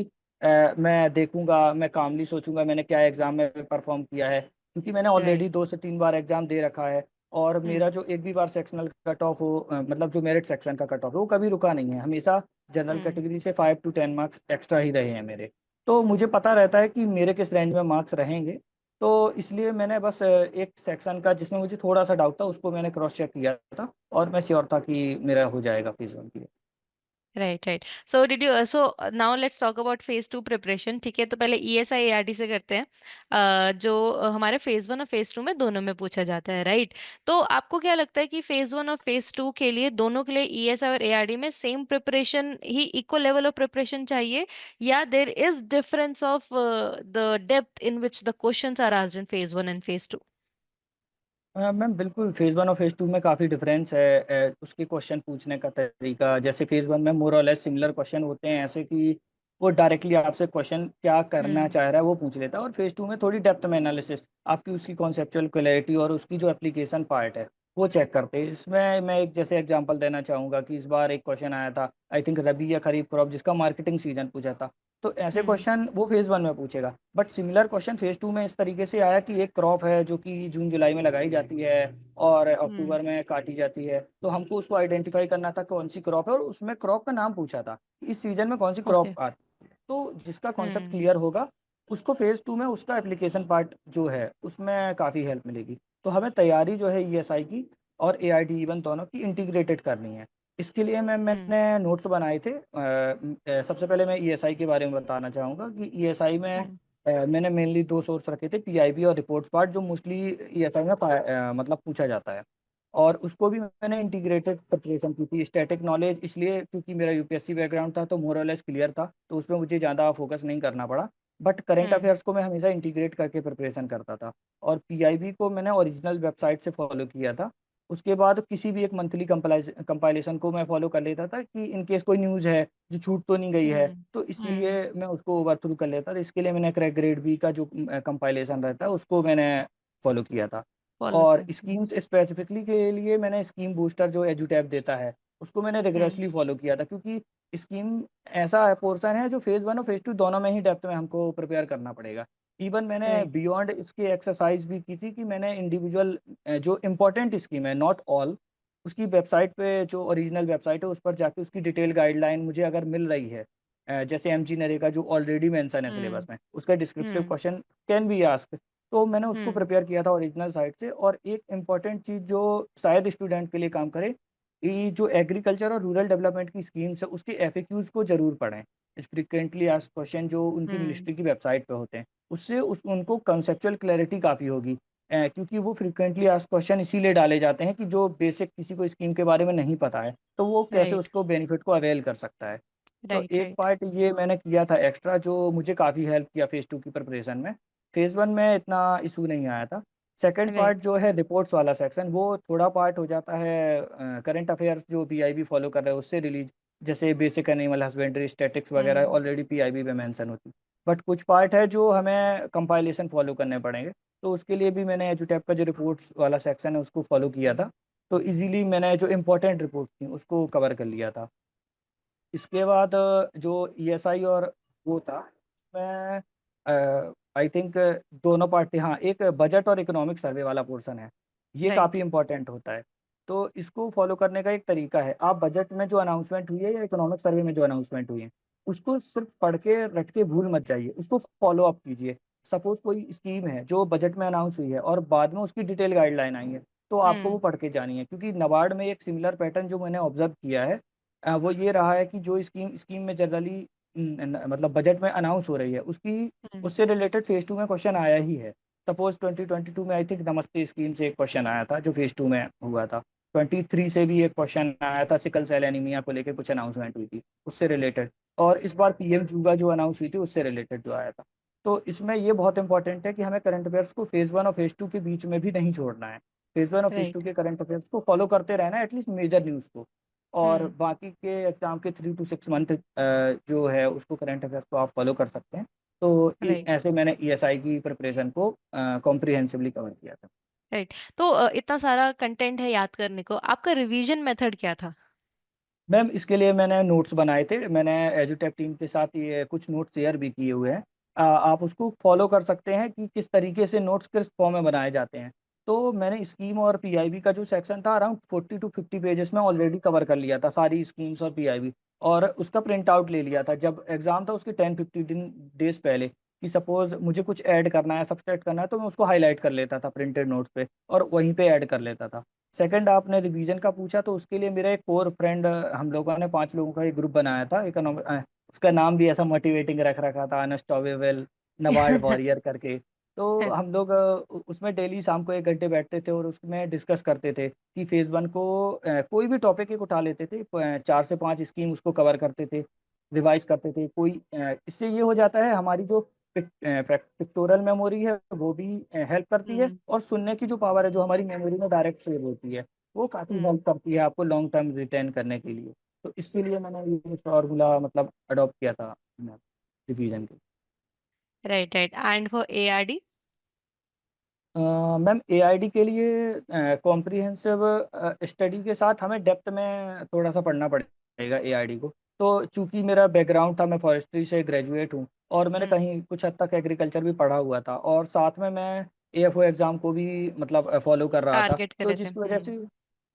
मैं देखूंगा, मैं कामली सोचूंगा मैंने क्या एग्ज़ाम में परफॉर्म किया है, क्योंकि मैंने राइट। ऑलरेडी 2 से 3 बार एग्ज़ाम दे रखा है। और मेरा हम्म। जो एक भी बार सेक्शनल कट ऑफ हो, मतलब जो मेरिट सेक्शन का कट ऑफ है वो कभी रुका नहीं है, हमेशा जनरल हम्म। कैटेगरी से 5 to 10 मार्क्स एक्स्ट्रा ही रहे हैं मेरे। तो मुझे पता रहता है कि मेरे किस रेंज में मार्क्स रहेंगे। तो इसलिए मैंने बस एक सेक्शन का जिसमें मुझे थोड़ा सा डाउट था उसको मैंने क्रॉस चेक किया था, और मैं श्योर था कि मेरा हो जाएगा फेज वन की। Right, right. So did you so now let's talk about phase two preparation. ठीक है, तो पहले ईएसआई एआरडी से करते हैं। जो हमारे फेज वन और फेज टू में दोनों में पूछा जाता है, राइट? तो आपको क्या लगता है कि फेज वन और फेज टू के लिए दोनों के लिए ईएसआई और एआरडी में सेम प्रिपरेशन ही, इक्वल लेवल ऑफ प्रिपरेशन चाहिए, या there is difference of the depth in which the questions are asked in phase one and phase two? Ma'am बिल्कुल, फेज़ वन और फेज़ टू में काफ़ी difference है। उसके क्वेश्चन पूछने का तरीका, जैसे फेज़ वन में मोर और लेस सिमिलर क्वेश्चन होते हैं, ऐसे कि वो डायरेक्टली आपसे क्वेश्चन क्या करना हम्म। चाह रहा है वो पूछ लेता है। और फेज़ टू में थोड़ी डेप्थ में एनालिसिस, आपकी उसकी कॉन्सेप्चुअल क्लैरिटी और उसकी जो एप्लीकेशन पार्ट है वो चेक करते हैं। इसमें मैं एक जैसे एग्जांपल देना चाहूँगा कि इस बार एक क्वेश्चन आया था, आई थिंक रबी या खरीफ क्रॉप, जिसका मार्केटिंग सीजन पूछा था। तो ऐसे हम्म। क्वेश्चन वो फेज़ वन में पूछेगा, but similar question phase two में इस तरीके से आया कि एक क्रॉप है जो कि जून जुलाई में लगाई जाती है और हम्म। अक्टूबर में काटी जाती है, तो हमको उसको आइडेंटिफाई करना था कौन सी क्रॉप है, और उसमें क्रॉप का नाम पूछा था कि इस सीजन में कौन सी ओके। क्रॉप आती है। तो जिसका कॉन्सेप्ट हम्म। क्लियर होगा उसको फेज़ टू में उसका एप्लीकेशन पार्ट जो है उसमें काफ़ी हेल्प मिलेगी। तो हमें तैयारी जो है ईएसआई की और एआईडी इवन दोनों की इंटीग्रेटेड करनी है। इसके लिए हम्म। मैंने नोट्स बनाए थे। सबसे पहले मैं ईएसआई के बारे में बताना चाहूँगा कि ईएसआई में हम्म। मैंने मेनली 2 सोर्स रखे थे, पीआईबी और रिपोर्ट्स पार्ट, जो मोस्टली ईएसआई में मतलब पूछा जाता है। और उसको भी मैंने इंटीग्रेटेड प्रिपरेशन की थी। स्टैटिक नॉलेज इसलिए क्योंकि मेरा यूपीएससी बैकग्राउंड था, तो मोर और लेस क्लियर था, तो उसमें मुझे ज़्यादा फोकस नहीं करना पड़ा। But current hmm. अफेयर्स को मैं हमेशा इंटीग्रेट करके प्रिपरेशन करता था। और पीआईबी को मैंने ओरिजिनल वेबसाइट से फॉलो किया था। उसके बाद किसी भी एक मंथली कंपाइलेशन को मैं फॉलो कर लेता था कि इन केस कोई न्यूज़ है जो छूट तो नहीं गई है, हम्म। तो इसलिए हम्म। मैं उसको ओवरथ्रू कर लेता था। इसके लिए मैंने क्रैक ग्रेड बी का जो कंपाइलेशन रहता है उसको मैंने फॉलो किया था। फॉलो और किया। स्कीम्स स्पेसिफिकली के लिए मैंने स्कीम बूस्टर जो एजुटैब देता है उसको मैंने हम्म। रिग्रेसली फॉलो किया था, क्योंकि स्कीम ऐसा पोर्शन है जो फेज़ वन और फेज़ टू दोनों में ही डेप्थ में हमको प्रिपेयर करना पड़ेगा। इवन मैंने राइट। बियॉन्ड इसके एक्सरसाइज भी की थी कि मैंने इंडिविजुअल जो इम्पोर्टेंट स्कीम है, नॉट ऑल, उसकी वेबसाइट पे, जो ओरिजिनल वेबसाइट है उस पर जाके उसकी डिटेल गाइडलाइन मुझे अगर मिल रही है, जैसे एमजी नरेगा जो ऑलरेडी मेंशन है हम्म। सिलेबस में, उसका descriptive hmm. Question can be asked, तो मैंने उसको हम्म। प्रिपेयर किया था ओरिजिनल साइट से। और एक इम्पॉर्टेंट चीज़ जो शायद स्टूडेंट के लिए काम करे, ये जो एग्रीकल्चर और रूरल डेवलपमेंट की स्कीम्स है उसके एफएक्यूज को जरूर पढ़ें। फ्रीक्वेंटली आस्क्ड क्वेश्चन जो उनकी हम्म। मिनिस्ट्री की वेबसाइट पे होते हैं, उससे उनको कंसेप्चुअल क्लैरिटी काफ़ी होगी। क्योंकि वो फ्रीक्वेंटली आस्क्ड क्वेश्चन इसीलिए डाले जाते हैं कि जो बेसिक किसी को स्कीम के बारे में नहीं पता है, तो वो कैसे राइट। उसको बेनिफिट को अवेल कर सकता है। तो राइट एक राइट पार्ट ये मैंने किया था एक्स्ट्रा जो मुझे काफ़ी हेल्प किया फेज़ 2 की प्रिपरेशन में। फेज़ 1 में इतना इश्यू नहीं आया था। Second right. पार्ट जो है रिपोर्ट्स वाला सेक्शन वो थोड़ा पार्ट हो जाता है करंट अफेयर्स जो पीआईबी फॉलो कर रहे हैं उससे रिलीज जैसे बेसिक एनिमल हस्बेंड्री, स्टैटिस्टिक्स वगैरह हम्म ऑलरेडी पीआईबी में मेंशन होती। बट कुछ पार्ट है जो हमें कंपाइलेशन फॉलो करने पड़ेंगे। तो उसके लिए भी मैंने एजुटेप का जो रिपोर्ट्स वाला सेक्शन है उसको फॉलो किया था। तो इज़िली मैंने जो इम्पोर्टेंट रिपोर्ट्स थी उसको कवर कर लिया था। इसके बाद जो ईएसआई और वो था, मैं आई थिंक दोनों पार्ट थे हाँ, एक बजट और इकोनॉमिक सर्वे वाला पोर्शन है। ये राइट। काफ़ी इम्पोर्टेंट होता है। तो इसको फ़ॉलो करने का एक तरीका है, आप बजट में जो अनाउंसमेंट हुई है या इकोनॉमिक सर्वे में जो अनाउंसमेंट हुई है, उसको सिर्फ़ पढ़ के रट के भूल मत जाइए, उसको फ़ॉलो अप कीजिए। सपोज़ कोई स्कीम है जो बजट में अनाउंस हुई है और बाद में उसकी डिटेल गाइडलाइन आई है, तो आपको वो हम्म पढ़ के जानी है क्योंकि नाबार्ड में एक सिमिलर पैटर्न जो मैंने ऑब्ज़र्व किया है वो ये रहा है कि जो स्कीम स्कीम में जनरली मतलब बजट में अनाउंस हो रही है, उसकी हम्म उससे रिलेटेड फेज़ 2 में क्वेश्चन आया ही है। सपोज़ 2022 में आई थिंक नमस्ते स्कीम से एक क्वेश्चन आया था, जो फेज़ 2 में हुआ था। 23 से भी एक क्वेश्चन आया था, सिकल सेल एनीमिया को लेके कुछ अनाउंसमेंट हुई थी, उससे रिलेटेड। और इस बार पीएम जूगा जो अनाउंस हुई थी, उससे रिलेटेड जो आया था। तो इसमें ये बहुत इंपॉर्टेंट है कि हमें करंट अफेयर्स को फेज़ 1 और फेज़ 2 के बीच में भी नहीं छोड़ना है। फेज़ 1 और फेज़ 2 राइट। के करंट अफेयर्स को फॉलो करते रहना है, एटलीस्ट मेजर न्यूज़ को। और हम्म बाकी के एग्ज़ाम के 3 टू 6 मंथ जो है उसको करंट अफ़ेयर्स को आप फ़ॉलो कर सकते हैं। तो इ राइट ऐसे मैंने ईएसआई की प्रिपरेशन को कॉम्प्रिहेंसिवली कवर किया था। राइट। तो इतना सारा कंटेंट है याद करने को, आपका रिवीजन मेथड क्या था? मैम इसके लिए मैंने नोट्स बनाए थे। मैंने एजुटेक टीम के साथ ये कुछ नोट्स शेयर भी किए हुए हैं। आप उसको फ़ॉलो कर सकते हैं कि किस तरीके से नोट्स किस फॉर्म में बनाए जाते हैं। तो मैंने स्कीम और पीआईबी का जो सेक्शन था अराउंड 40 टू 50 पेजेज़ में ऑलरेडी कवर कर लिया था, सारी स्कीम्स और पीआईबी और उसका प्रिंट आउट ले लिया था। जब एग्ज़ाम था उसके 10-15 डेज़ पहले कि सपोज़ मुझे कुछ ऐड करना है, सब्सट्रैक्ट करना है तो मैं उसको हाइलाइट कर लेता था प्रिंटेड नोट्स पे और वहीं पे ऐड कर लेता था। सेकंड आपने रिवीजन का पूछा तो उसके लिए मेरा एक कोर फ्रेंड हम लोगों ने 5 लोगों का एक ग्रुप बनाया था उसका नाम भी ऐसा मोटिवेटिंग रख रखा था अनस्टॉपेबल नबार्ड वॉरियर करके। तो हम लोग उसमें डेली शाम को 1 घंटे बैठते थे और उसमें डिस्कस करते थे कि फेज़ 1 को कोई भी टॉपिक एक उठा लेते थे 4 से 5 स्कीम उसको कवर करते थे, रिवाइज़ करते थे। इससे ये हो जाता है हमारी जो पिक्टोरियल मेमोरी है वो भी हेल्प करती है हम्म और सुनने की जो पावर है जो हमारी मेमोरी में डायरेक्ट सेव होती है, वो काफ़ी हम्म हेल्प करती है आपको लॉन्ग टर्म रिटेन करने के लिए। तो इसके लिए मैंने ये फ़ॉर्मूला मतलब अडॉप्ट किया था रिवीजन के। Right right. And for ARD? Ma'am AID के लिए कॉम्प्रिहेंसिव स्टडी के साथ हमें डेप्थ में थोड़ा-सा पढ़ना पड़ेगा एआईडी को। तो चूँकि मेरा बैकग्राउंड था मैं फॉरेस्ट्री से ग्रेजुएट हूँ और मैंने हम्म कहीं कुछ हद तक एग्रीकल्चर भी पढ़ा हुआ था और साथ में मैं एएफओ एग्ज़ाम को भी मतलब फ़ॉलो कर रहा था। टारगेट तो करे थे। जिसकी वजह से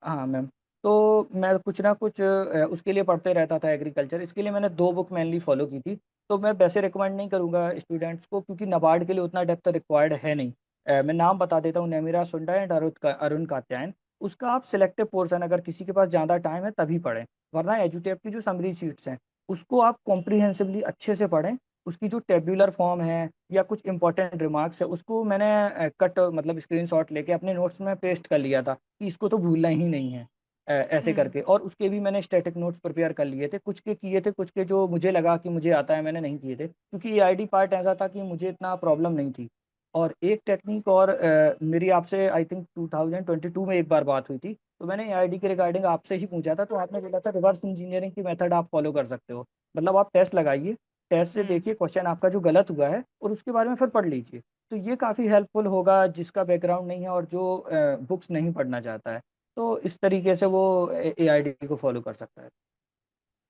हाँ मैम, तो मैं कुछ ना कुछ उसके लिए पढ़ते रहता था एग्रीकल्चर। इसके लिए मैंने 2 बुक मेनली फ़ॉलो की थी। तो मैं वैसे रिकमेंड नहीं करूँगा स्टूडेंट्स को क्योंकि नाबार्ड के लिए उतना डेप्थ रिक्वायर्ड है नहीं। मैं नाम बता देता हूँ नेमिरा सुंडा एंड अरुण कात्यायन। उसका आप सिलेक्टिव पोर्शन अगर किसी के पास ज़्यादा टाइम है तभी पढ़ें, वरना एजुटेप की जो समरी शीट्स हैं, उसको आप कॉम्प्रिहेंसिवली अच्छे से पढ़ें। उसकी जो टेब्यूलर फॉर्म है या कुछ इंपॉर्टेंट रिमार्क्स है, उसको मैंने कट मतलब स्क्रीनशॉट लेके अपने नोट्स में पेस्ट कर लिया था कि इसको तो भूलना ही नहीं है। ऐसे हम्म करके और उसके भी मैंने स्टैटिक नोट्स प्रिपेयर कर लिए थे। कुछ के किए थे, कुछ के जो मुझे लगा कि मुझे आता है मैंने नहीं किए थे। क्योंकि एआईडी पार्ट ऐसा था कि मुझे इतना प्रॉब्लम नहीं थी। और एक टेक्नीक और मेरी आपसे आई थिंक 2022 में एक बार बात हुई थी, तो मैंने एआईडी के रिगार्डिंग आपसे ही पूछा था, तो आपने बोला था रिवर्स इंजीनियरिंग की मेथड आप फॉलो कर सकते हो। मतलब आप टेस्ट लगाइए, टेस्ट से हम्म देखिए क्वेश्चन आपका जो गलत हुआ है और उसके बारे में फिर पढ़ लीजिए। तो ये काफ़ी हेल्पफुल होगा जिसका बैकग्राउंड नहीं है और जो बुक्स नहीं पढ़ना चाहता है। तो इस तरीके से वो एआईडी को फॉलो कर सकता है।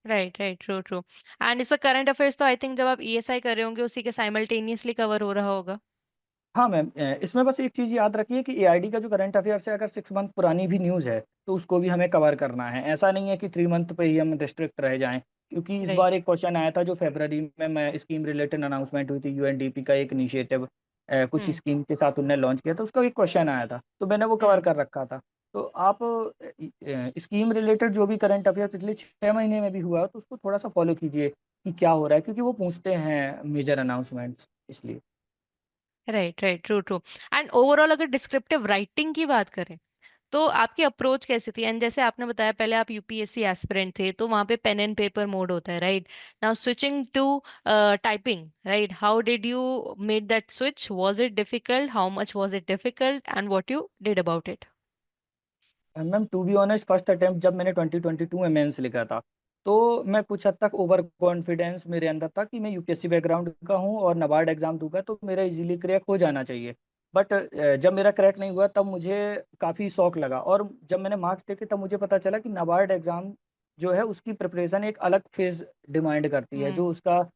Right right. True true. And इसका करंट अफेयर्स तो आई थिंक जब आप ईएसआई कर रहे होंगे उसी के साइमल्टेनियसली कवर हो रहा होगा। हाँ मैम, इसमें बस एक चीज़ याद रखिए कि एआईडी का जो करंट अफेयर्स है अगर 6 मंथ पुरानी भी न्यूज़ है, तो उसको भी हमें कवर करना है। ऐसा नहीं है कि 3 मंथ पे ही हम रिस्ट्रिक्ट रह जाएँ। क्योंकि इस राइट। बार एक क्वेश्चन आया था जो फ़रवरी में मैं स्कीम रिलेटेड अनाउंसमेंट हुई थी यूएनडीपी का एक इनिशिएटिव कुछ हम्म स्कीम के साथ उन्होंने लॉन्च किया था, उसका एक क्वेश्चन आया था, तो मैंने वो कवर हम्म कर रखा था। तो आप स्कीम रिलेटेड जो भी करंट अफेयर पिछले 6 महीने में भी हुआ है, तो उसको थोड़ा-सा फ़ॉलो कीजिए कि क्या हो रहा है, क्योंकि वो पूछते हैं मेजर अनाउंसमेंट्स इसलिए। Right right. True true. And overall अगर डिस्क्रिप्टिव राइटिंग की बात करें तो आपकी अप्रोच कैसी थी? एंड जैसे आपने बताया पहले आप यूपीएससी एस्पिरेंट थे, तो वहां पे पेन एंड पेपर मोड होता है, right? Now switching to typing, right? How did you made that switch? Was it difficult? How much was it difficult and what you did about it? Ma'am to be honest, first attempt जब मैंने 2022 में mains लिखा था, तो मैं कुछ हद तक ओवर कॉन्फिडेंस मेरे अंदर था कि मैं यूपीएससी बैकग्राउंड का हूँ और नाबार्ड एग्जाम दूंगा तो मेरा इजीली क्रैक हो जाना चाहिए। बट जब मेरा क्रैक नहीं हुआ तब मुझे काफ़ी शौक लगा, और जब मैंने मार्क्स देखे तब मुझे पता चला कि नाबार्ड एग्जाम जो है उसकी प्रिपरेशन एक अलग फेज डिमांड करती है, जो हम्म। उसका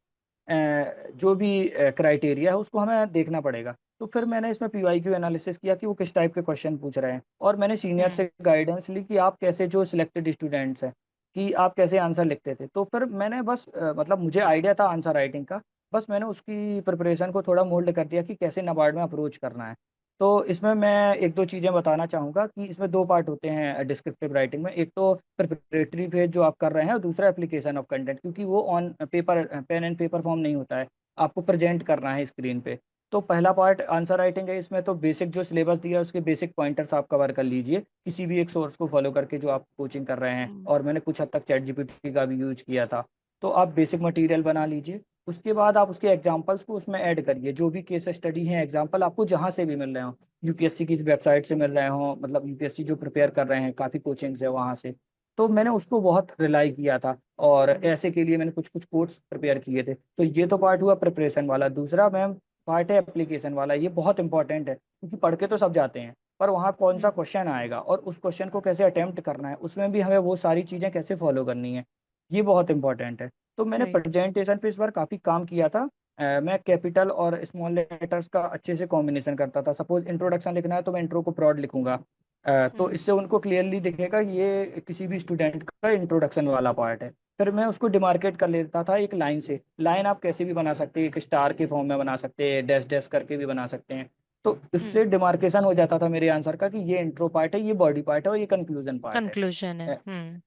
जो भी क्राइटेरिया है उसको हमें देखना पड़ेगा। तो फिर मैंने इसमें पीवाईक्यू एनालिसिस किया कि वो किस टाइप के क्वेश्चन पूछ रहे हैं, और मैंने सीनियर हम्म। से गाइडेंस ली कि आप कैसे, जो सिलेक्टेड स्टूडेंट्स हैं, कि आप कैसे आंसर लिखते थे। तो फिर मैंने बस मतलब मुझे आइडिया था आंसर राइटिंग का, बस मैंने उसकी प्रिपरेशन को थोड़ा मोल्ड कर दिया कि कैसे नाबार्ड में अप्रोच करना है। तो इसमें मैं एक दो चीज़ें बताना चाहूँगा कि इसमें दो पार्ट होते हैं डिस्क्रिप्टिव राइटिंग में। एक तो प्रिपरेटरी फेज जो आप कर रहे हैं, और दूसरा एप्लीकेशन ऑफ कंटेंट, क्योंकि वो on paper, pen and paper form नहीं होता है, आपको प्रेजेंट करना है स्क्रीन पे। तो पहला पार्ट आंसर राइटिंग है, इसमें तो बेसिक जो सिलेबस दिया है उसके बेसिक पॉइंटर्स आप कवर कर लीजिए किसी भी एक सोर्स को फॉलो करके जो आप कोचिंग कर रहे हैं, हम्म। और मैंने कुछ हद तक चैट जीपीटी का भी यूज किया था। तो आप बेसिक मटेरियल बना लीजिए। उसके बाद आप उसके एग्जाम्पल्स को उसमें ऐड करिए, जो भी केस स्टडी हैं, एग्जाम्पल आपको जहाँ से भी मिल रहे हो, यूपीएससी की वेबसाइट से मिल रहे हो, मतलब यूपीएससी जो प्रिपेयर कर रहे हैं काफ़ी कोचिंग्स है वहाँ से। तो मैंने उसको बहुत रिलाई किया था, और ऐसे के लिए मैंने कुछ कुछ कोर्स प्रिपेयर किए थे। तो ये तो पार्ट हुआ प्रिपरेशन वाला। दूसरा मैम पार्ट है एप्लीकेशन वाला। ये बहुत इंपॉर्टेंट है, क्योंकि पढ़ के तो सब जाते हैं, पर वहाँ कौन सा हम्म। क्वेश्चन आएगा और उस क्वेश्चन को कैसे अटेम्प्ट करना है, उसमें भी हमें वो सारी चीज़ें कैसे फॉलो करनी है, ये बहुत इंपॉर्टेंट है। तो मैंने राइट। प्रेजेंटेशन पे इस बार काफ़ी काम किया था। मैं कैपिटल और स्मॉल लेटर्स का अच्छे से कॉम्बिनेशन करता था। सपोज इंट्रोडक्शन लिखना है तो मैं इंट्रो को ब्रॉड लिखूंगा, तो हम्म। इससे उनको क्लियरली दिखेगा कि ये किसी भी स्टूडेंट का इंट्रोडक्शन वाला पार्ट है। फिर मैं उसको डिमार्केट कर लेता था एक लाइन से। लाइन आप कैसे भी बना सकते हैं, एक स्टार के फॉर्म में बना सकते हैं, डैश डैश करके भी बना सकते हैं। तो हम्म। उससे डिमार्केशन हो जाता था मेरे आंसर का कि ये इंट्रो पार्ट है, ये बॉडी पार्ट है, और ये कंक्लूजन पार्ट है। कंक्लूजन है। हम्म।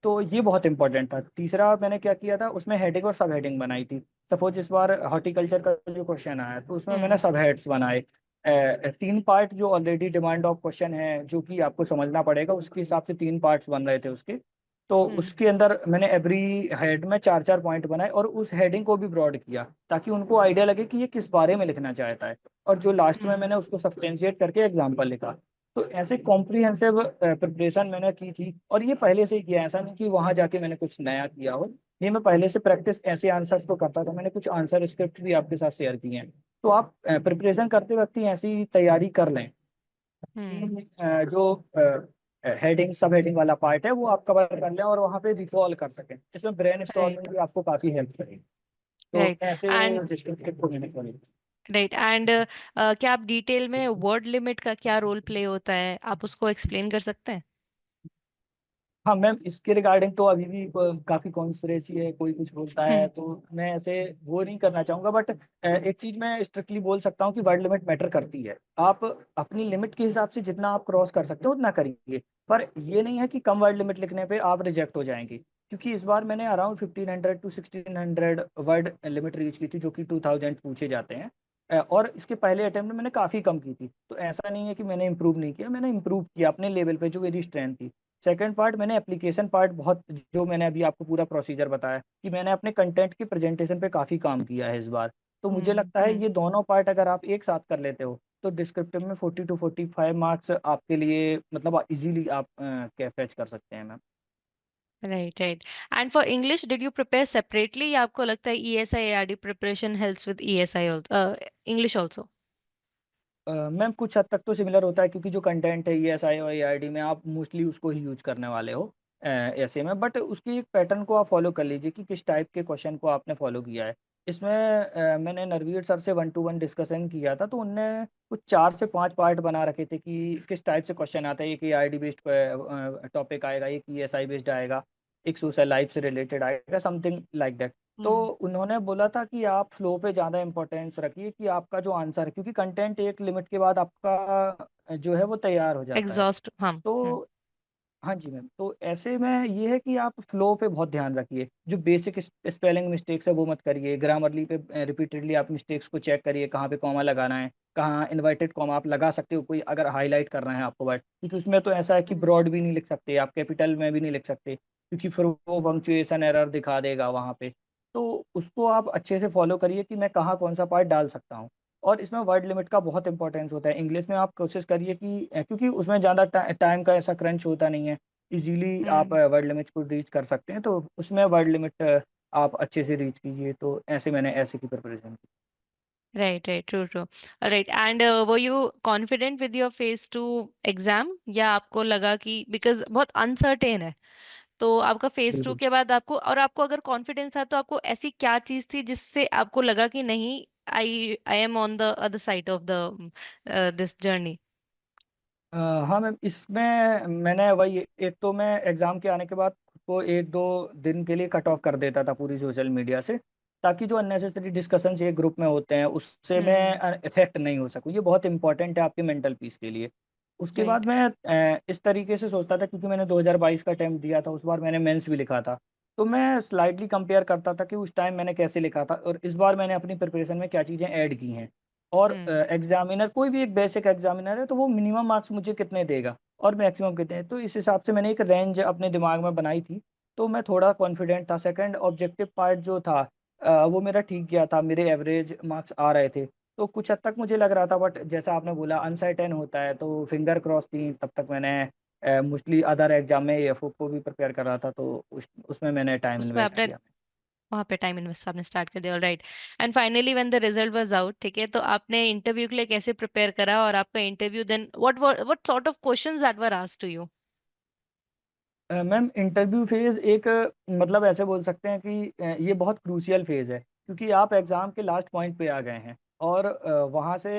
तो ये बहुत इंपॉर्टेंट था। तीसरा मैंने क्या किया था, उसमें हेडिंग और सब हेडिंग बनाई थी। सपोज इस बार हॉर्टिकल्चर का जो क्वेश्चन आया तो उसमें मैंने हम्म। सब हेड्स बनाए। तीन पार्ट जो ऑलरेडी डिमांड ऑफ क्वेश्चन है जो कि आपको समझना पड़ेगा, उसके हिसाब से तीन पार्ट्स बन रहे थे उसके। तो हम्म। उसके अंदर मैंने एवरी हेड में चार चार पॉइंट बनाए, और उस हेडिंग को भी ब्रॉड किया ताकि उनको आइडिया लगे कि ये किस बारे में लिखना चाहता है। और जो लास्ट में हम्म। मैंने उसको सब्सटेंशिएट करके एग्जाम्पल लिखा। तो ऐसे कॉम्प्रिहेंसिव प्रिपरेशन मैंने की थी, और ये पहले से ही किया है, ऐसा नहीं कि वहां जाके मैंने कुछ नया किया हो। ये मैं पहले से प्रैक्टिस ऐसे आंसर्स को करता था। मैंने कुछ आंसर स्क्रिप्ट भी आपके साथ शेयर किए हैं। तो आप प्रिपरेशन करते वक्त ही ऐसी तैयारी कर लें हम्म। कि जो हेडिंग सब हेडिंग वाला पार्ट है वो आप कवर कर लें, और वहां पे रिकॉल कर सकें। इसमें ब्रेन राइट। स्टॉर्मिंग भी आपको काफी हेल्प करेगी। तो राइट। ऐसे एंड डिस्क्रिप्टिव को मैंने करी। राइट एंड क्या आप डिटेल में वर्ड लिमिट का क्या रोल प्ले होता है, आप उसको एक्सप्लेन कर सकते हैं? हाँ मैम, इसके रिगार्डिंग तो अभी भी काफी कॉन्स्पिरेसी है, कोई कुछ बोलता है, हम्म। तो मैं ऐसे वो नहीं करना चाहूंगा। बट एक चीज मैं स्ट्रिक्टली बोल सकता हूँ कि वर्ड लिमिट मैटर करती है। आप अपनी लिमिट के हिसाब से जितना आप क्रॉस कर सकते हो उतना करिए, पर ये नहीं है कि कम वर्ड लिमिट लिखने पे आप रिजेक्ट हो जाएंगे। क्योंकि इस बार मैंने around 1500 to 1600 word limit reach की थी, जो कि 2000 पूछे जाते हैं। और इसके पहले अटेम्प्ट में मैंने काफ़ी कम की थी। तो ऐसा नहीं है कि मैंने इंप्रूव नहीं किया, मैंने इंप्रूव किया अपने लेवल पे जो मेरी स्ट्रेंथ थी। सेकंड पार्ट, मैंने एप्लीकेशन पार्ट बहुत, जो मैंने अभी आपको पूरा प्रोसीजर बताया कि मैंने अपने कंटेंट की प्रेजेंटेशन पे काफ़ी काम किया है इस बार। तो मुझे हम्म। लगता है हम्म। ये दोनों पार्ट अगर आप एक साथ कर लेते हो तो डिस्क्रिप्टिव में 40 to 45 मार्क्स आपके लिए, मतलब इजीली आप क्या फैच कर सकते हैं ma'am. Right. Right. And for English did you prepare separately, या आपको लगता है ESI ARD preparation helps with ESI English also? Ma'am कुछ हद तक तो सिमिलर होता है, क्योंकि जो कंटेंट है ESI और ARD में आप मोस्टली उसको ही यूज करने वाले हो ऐसे में। बट उसकी एक पैटर्न को आप फॉलो कर लीजिए कि किस टाइप के क्वेश्चन को आपने फॉलो किया है। इसमें मैंने नरवीर सर से 1 to 1 डिस्कशन किया था, तो उनने कुछ 4 से 5 पार्ट बना रखे थे कि किस टाइप से क्वेश्चन आता है। एक ARD बेस्ड टॉपिक आएगा, एक ESI बेस्ड आएगा, एक सोशल लाइफ से रिलेटेड आएगा, समथिंग लाइक दैट। तो हम्म। उन्होंने बोला था कि आप फ्लो पे ज़्यादा इंपॉर्टेंस रखिए, कि आपका जो आंसर है, क्योंकि कंटेंट एक लिमिट के बाद आपका जो है वो तैयार हो जाता है। एग्जॉस्ट हम। तो हम्म। हाँ जी मैम, तो ऐसे में ये है कि आप फ्लो पे बहुत ध्यान रखिए, जो बेसिक स्पेलिंग मिस्टेक्स है वो मत करिए, ग्रामरली पे रिपीटेडली आप मिस्टेक्स को चेक करिए, कहाँ पे कॉमा लगाना है, कहाँ इन्वर्टेड कॉमा आप लगा सकते हो, कोई अगर हाईलाइट करना है आपको वर्ड, क्योंकि उसमें तो ऐसा है कि हम्म। ब्रॉड भी नहीं लिख सकते, आप कैपिटल में भी नहीं लिख सकते, क्योंकि फिर वो पंक्चुएशन एरर दिखा देगा वहाँ पे। तो उसको आप अच्छे से फॉलो करिए कि मैं कहाँ कौन सा पार्ट डाल सकता हूँ। और इसमें वर्ड लिमिट का बहुत इंपॉर्टेंस होता है। इंग्लिश में आप कोशिश करिए कि क्योंकि उसमें ज़्यादा टाइम का ऐसा क्रंच होता नहीं है, इज़िली आप हम्म। वर्ड लिमिट को रीच कर सकते हैं, तो उसमें वर्ड लिमिट आप अच्छे से रीच कीजिए, तो ऐसे मैंने ऐसे की प्रिपरेशन की। Right right, true true. Right, and were you confident with your face to exam, या आपको लगा कि बिकॉज बहुत अनसर्टेन है, तो आपका फेस टू बिल्कुल। के बाद आपको, और आपको अगर कॉन्फिडेंस था तो आपको ऐसी क्या चीज थी जिससे आपको लगा कि नहीं, I I am on the other side of the this journey? हाँ मैम, इसमें मैंने वही, एक तो मैं एग्ज़ाम के आने के बाद खुद को 1-2 दिन के लिए कट ऑफ कर देता था पूरी सोशल मीडिया से, ताकि जो अननेसेसरी डिस्कशंस एक ग्रुप में होते हैं, उससे मैं हम्म। इफ़ेक्ट नहीं हो सकूँ। ये बहुत इम्पोर्टेंट है आपके मेंटल पीस के लिए। उसके बाद राइट। मैं इस तरीके से सोचता था, क्योंकि मैंने 2022 का अटेम्प्ट दिया था, उस बार मैंने मेंस भी लिखा था। तो मैं स्लाइटली कंपेयर करता था कि उस टाइम मैंने कैसे लिखा था और इस बार मैंने अपनी प्रिपरेशन में क्या चीज़ें ऐड की हैं। और हम्म। एग्ज़ामिनर कोई भी एक बेसिक एग्ज़ामिनर है, तो वो मिनिमम मार्क्स मुझे कितने देगा और मैक्सिमम कितने, तो इस हिसाब से मैंने एक रेंज अपने दिमाग में बनाई थी, तो मैं थोड़ा कॉन्फिडेंट था। सेकंड ऑब्जेक्टिव पार्ट जो था वो मेरा ठीक गया था, मेरे एवरेज मार्क्स आ रहे थे, तो कुछ हद तक मुझे लग रहा था, बट जैसा आपने बोला अनसर्टेन होता है, तो फिंगर क्रॉस थी, तब तक मैंने मोस्टली अदर एग्ज़ाम में एएफओ को भी प्रिपेयर कर रहा था, तो उसमें मैंने टाइम उसमें इन्वेस्ट आपने किया। वहाँ पे टाइम इन्वेस्ट आपने स्टार्ट कर दिया, alright. And finally when the result was out, ठीक है, तो आपने इंटरव्यू के लिए कैसे प्रिपेयर करा, और आपका interview then what sort of questions that were asked to you? Ma'am, interview phase एक मतलब ऐसे बोल सकते हैं कि ये बहुत क्रूशियल फ़ेज़ है, क्योंकि आप एग्ज़ाम के लास्ट पॉइंट पे आ गए हैं और वहाँ से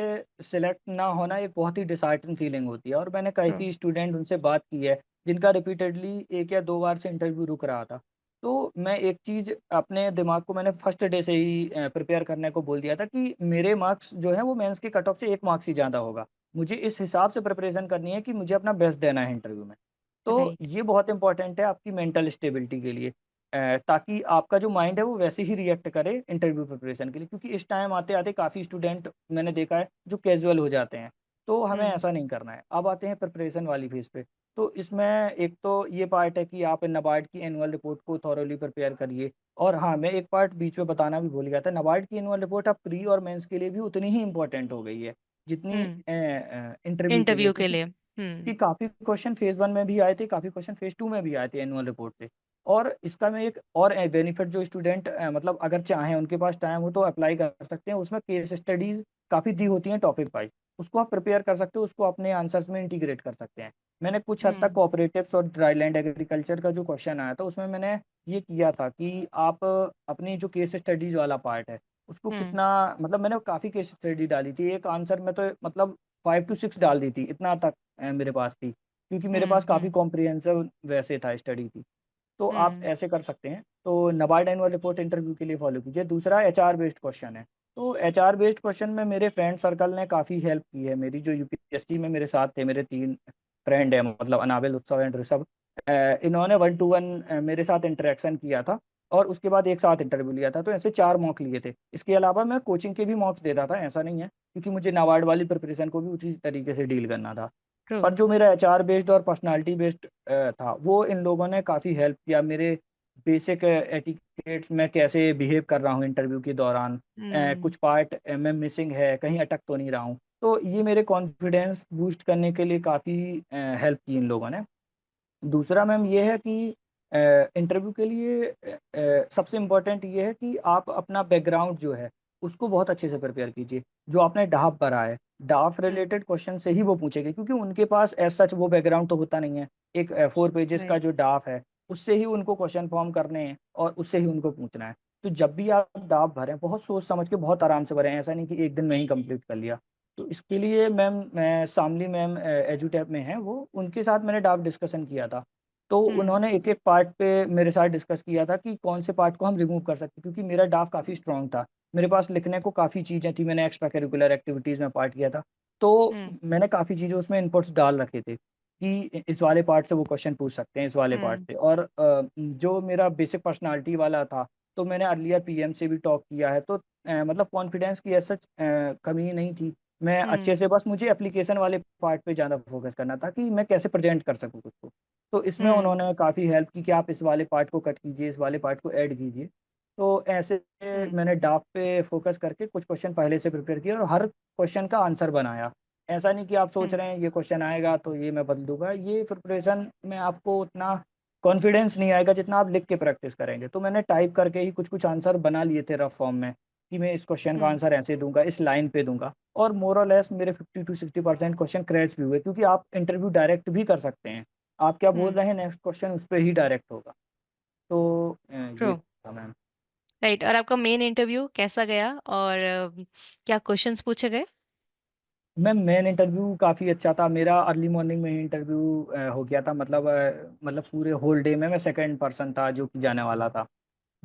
सिलेक्ट ना होना एक बहुत ही डिसहार्टन फ़ीलिंग होती है। और मैंने ट्रू। काफ़ी स्टूडेंट उनसे बात की है, जिनका रिपीटेडली 1 या 2 बार से इंटरव्यू रुक रहा था। तो मैं एक चीज़ अपने दिमाग को मैंने फर्स्ट डे से ही प्रिपेयर करने को बोल दिया था कि मेरे मार्क्स जो हैं वो मेंस के कट ऑफ से 1 मार्क्स ही ज़्यादा होगा। मुझे इस हिसाब से प्रिपरेशन करनी है कि मुझे अपना बेस्ट देना है इंटरव्यू में। तो राइट। ये बहुत इम्पोर्टेंट है आपकी मेंटल स्टेबिलिटी के लिए, ताकि आपका जो माइंड है वो वैसे ही रिएक्ट करे इंटरव्यू प्रिपरेशन के लिए, क्योंकि इस टाइम आते-आते काफ़ी स्टूडेंट मैंने देखा है जो कैज़ुअल हो जाते हैं, तो हमें हम्म। ऐसा नहीं करना है। अब आते हैं प्रिपरेशन वाली फ़ेज़ पे, तो इसमें एक तो ये पार्ट है कि आप नाबार्ड की एनुअल रिपोर्ट को थॉरोली प्रिपेयर करिए। और हाँ, मैं एक पार्ट बीच में बताना भी भूल गया था, नाबार्ड की एनुअल रिपोर्ट अब प्री और मेंस के लिए भी उतनी ही इम्पोर्टेंट हो गई है, जितनी हम्म। इंटरव्यू के लिए, इंटरव्यू के क्योंकि लिए। कि काफ़ी क्वेश्चन फेज़ 1 में भी आए थे, काफ़ी क्वेश्चन फेज़ 2 में भी आए थे एनुअल रिपोर्ट से। और इसका मैं एक और बेनिफिट जो स्टूडेंट मतलब अगर चाहें, उनके पास टाइम हो तो अप्लाई कर सकते हैं। उसमें केस स्टडीज़ काफ़ी दी होती हैं टॉपिक वाइज़, उसको आप प्रिपेयर कर सकते हो, उसको अपने आंसर्स में इंटीग्रेट कर सकते हैं। मैंने कुछ हद तक हम्म। कोऑपरेटिव्स और ड्राईलैंड एग्रीकल्चर का जो क्वेश्चन आया था, उसमें मैंने ये किया था कि आप अपनी जो केस स्टडीज़ वाला पार्ट है, उसको हम्म। कितना, मतलब मैंने काफ़ी केस स्टडी डाली थी। एक आंसर में तो मतलब 5 टू 6 डाल दी थी, इतना तक मेरे पास थी, क्योंकि मेरे पास काफ़ी हम्म। कॉम्प्रिहेंसिव वैसे था, स्टडी थी। तो आप हम्म। ऐसे कर सकते हैं। तो नाबार्ड एनुअल रिपोर्ट इंटरव्यू के लिए फॉलो कीजिए। दूसरा एचआर बेस्ड क्वेश्चन है। तो एचआर बेस्ड क्वेश्चन में मेरे फ्रेंड सर्कल ने काफ़ी हेल्प की है मेरी, जो यूपीएससी में मेरे साथ थे, मेरे 3 फ्रेंड हैं, मतलब अनाबिल, उत्सव एंड ऋषभ। इन्होंने 1 टू 1 मेरे साथ इंटरेक्शन किया था और उसके बाद एक साथ इंटरव्यू लिया था, तो ऐसे 4 मॉक लिए थे। इसके अलावा मैं कोचिंग के भी मॉक्स देता था, ऐसा नहीं है, क्योंकि मुझे नाबार्ड वाली प्रिपरेशन को भी उसी तरीके से डील करना था। ट्रू। पर जो मेरा एचआर बेस्ड और पर्सनैलिटी बेस्ड था, वो इन लोगों ने काफ़ी हेल्प किया। मेरे बेसिक एटिकेट्स में कैसे बिहेव कर रहा हूँ इंटरव्यू के दौरान, हम्म। कुछ पार्ट में मिसिंग है, कहीं अटक तो नहीं रहा हूँ। तो ये मेरे कॉन्फिडेंस बूस्ट करने के लिए काफ़ी हेल्प की इन लोगों ने। दूसरा मैम ये है कि इंटरव्यू के लिए सबसे इम्पोर्टेंट ये है कि आप अपना बैकग्राउंड जो है, उसको बहुत अच्छे से प्रिपेयर कीजिए। जो आपने डाफ भरा है, डाफ हम्म। रिलेटेड क्वेश्चन से ही वो पूछेंगे, क्योंकि उनके पास एज़ सच वो बैकग्राउंड तो होता नहीं है। एक 4 पेजेज़ का राइट। जो डाफ है, उससे ही उनको क्वेश्चन फॉर्म करने हैं और उससे ही उनको पूछना है। तो जब भी आप डाफ भरें, बहुत सोच समझ के बहुत आराम से भरें, ऐसा नहीं कि एक दिन में ही कंप्लीट कर लिया। तो इसके लिए मैम, मैं शामली मैम एजुटैप में हैं वो, उनके साथ मैंने डाफ डिस्कशन किया था। तो हम्म। उन्होंने एक-एक पार्ट पे मेरे साथ डिस्कस किया था कि कौन से पार्ट को हम रिमूव कर सकते हैं, क्योंकि मेरा डाफ काफ़ी स्ट्रॉन्ग था। मेरे पास लिखने को काफ़ी चीज़ें थी, मैंने एक्स्ट्रा करिकुलर एक्टिविटीज़ में पार्ट किया था। तो हम्म। मैंने काफ़ी चीज़ें उसमें इनपुट्स डाल रखे थे। कि इस वाले पार्ट से वो क्वेश्चन पूछ सकते हैं, इस वाले पार्ट हम्म से। और जो मेरा बेसिक पर्सनालिटी वाला था, तो मैंने अर्लियर पीएम से भी टॉक किया है, तो मतलब कॉन्फिडेंस की ऐसा कमी नहीं थी। मैं अच्छे हम्म से, बस मुझे एप्लीकेशन वाले पार्ट पे ज़्यादा फोकस करना था कि मैं कैसे प्रेजेंट कर सकूँ खुद को। तो इसमें हम्म उन्होंने काफ़ी हेल्प की कि आप इस वाले पार्ट को कट कीजिए, इस वाले पार्ट को ऐड कीजिए। तो ऐसे हम्म मैंने डाक पे फोकस करके कुछ क्वेश्चन पहले से प्रिपेयर किए और हर क्वेश्चन का आंसर बनाया। ऐसा नहीं कि आप सोच हम्म रहे हैं ये क्वेश्चन आएगा तो ये मैं बदल दूँगा, ये प्रिपरेशन में आपको उतना कॉन्फिडेंस नहीं आएगा जितना आप लिख के प्रैक्टिस करेंगे। तो मैंने टाइप करके ही कुछ-कुछ आंसर बना लिए थे रफ फॉर्म में, कि मैं इस क्वेश्चन का हम्म आंसर ऐसे दूँगा, इस लाइन पे दूँगा। और मोर और लेस मेरे 50 टू 60% क्वेश्चन क्रैच भी हुए, क्योंकि आप इंटरव्यू डायरेक्ट भी कर सकते हैं। आप क्या बोल हम्म रहे हैं नेक्स्ट क्वेश्चन उस पे ही डायरेक्ट होगा। तो ट्रू। ये था मैम। राइट, और आपका मेन इंटरव्यू कैसा गया, और क्या क्वेश्चंस पूछे गए? मैम मेन इंटरव्यू काफ़ी अच्छा था। मेरा अर्ली मॉर्निंग में ही इंटरव्यू हो गया था, मतलब पूरे होल डे में मैं सेकंड पर्सन था जो कि जाने वाला था।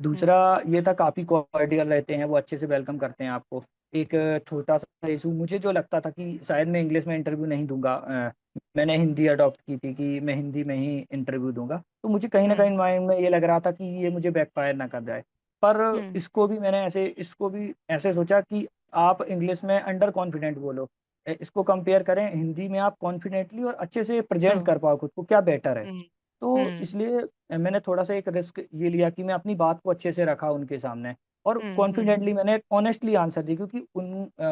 हम्म दूसरा ये था, काफ़ी कॉर्डियल रहते हैं, वो अच्छे से वेलकम करते हैं आपको। एक छोटा-सा इश्यू मुझे जो लगता था कि शायद मैं इंग्लिश में इंटरव्यू नहीं दूँगा, मैंने हिंदी अडॉप्ट की थी कि मैं हिंदी में ही इंटरव्यू दूँगा। तो मुझे कहीं न हम्म कहीं माइंड में ये लग रहा था कि ये मुझे बैकफ़ायर ना कर जाए। पर हम्म इसको भी ऐसे सोचा कि आप इंग्लिश में अंडर कॉन्फिडेंट बोलो। इसको कंपेयर करें हिंदी में, आप कॉन्फिडेंटली और अच्छे से ट्रू। प्रेज़ेंट कर पाओ खुद को, क्या बेटर है। हम्म तो हम्म इसलिए मैंने थोड़ा-सा एक रिस्क ये लिया कि मैं अपनी बात को अच्छे से रखा उनके सामने और हम्म कॉन्फिडेंटली मैंने ऑनेस्टली आंसर दी, क्योंकि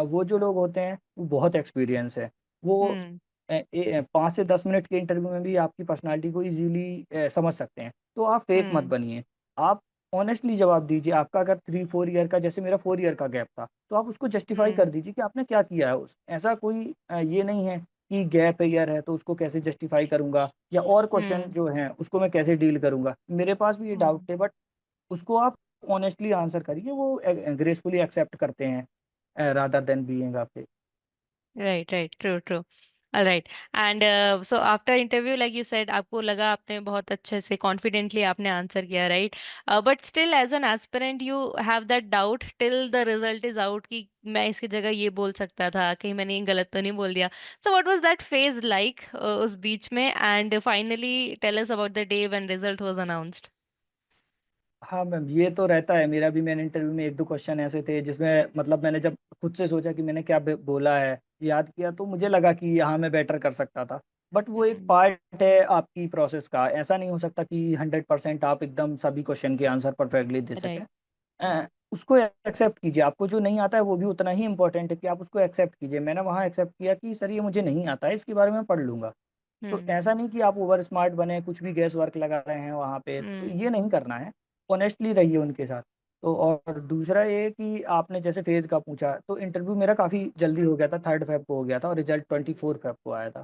वो जो लोग होते हैं, वो बहुत एक्सपीरियंस है। वो हम्म 5 से 10 मिनट के इंटरव्यू में भी आपकी पर्सनैलिटी को ईज़िली समझ सकते हैं। तो आप फेक मत हम्म बनिए। आप ऑनेस्टली जवाब दीजिए। आपका अगर 3-4 ईयर का, जैसे मेरा 4 ईयर का गैप था, तो आप उसको जस्टिफ़ाई कर हम्म दीजिए कि आपने क्या किया है। उस ऐसा कोई ये नहीं है कि गैप ईयर है तो उसको कैसे जस्टिफ़ाई करूँगा, या और क्वेश्चन हम्म जो हैं उसको मैं कैसे डील करूँगा। मेरे पास भी ये डाउट हम्म थे, बट उसको आप ऑनेस्टली आंसर करिए, वो ग्रेसफुली एक्सेप्ट करते हैं rather than being a fake. Right right, true true. Right. And so after interview, like you said, आपको लगा आपने बहुत अच्छे से कॉन्फिडेंटली आपने आंसर किया, right? But still as an aspirant you have that doubt till the result is out कि मैं इसकी जगह ये बोल सकता था, कहीं मैंने ये गलत तो नहीं बोल दिया। So what was that phase like उस बीच में, and finally tell us about the day when result was announced. हाँ मैम, ये तो रहता है। मेरा भी मैन इंटरव्यू में 1-2 क्वेश्चन ऐसे थे जिसमें मतलब मैंने जब खुद से सोचा कि मैंने क्या बोला है, याद किया, तो मुझे लगा कि यहाँ मैं बेटर कर सकता था। बट वो एक हम्म पार्ट है आपकी प्रोसेस का। ऐसा नहीं हो सकता कि 100% आप एकदम सभी क्वेश्चन के आंसर परफेक्टली दे सकें। राइट। उसको एक्सेप्ट कीजिए। आपको जो नहीं आता है वो भी उतना ही इम्पोर्टेंट है कि आप उसको एक्सेप्ट कीजिए। मैंने वहाँ एक्सेप्ट किया कि सर ये मुझे नहीं आता है, इसके बारे में पढ़ लूँगा। तो हम्म ऐसा नहीं कि आप ओवर स्मार्ट बने, कुछ भी गेस वर्क लगा रहे हैं वहाँ पे, तो हम्म ये नहीं करना है। ऑनेस्टली रहिए उनके साथ। तो और दूसरा ये कि आपने जैसे फ़ेज़ का पूछा, तो इंटरव्यू मेरा काफ़ी जल्दी हो गया था, 3 फ़ेब को हो गया था और रिज़ल्ट 24 फ़ेब को आया था।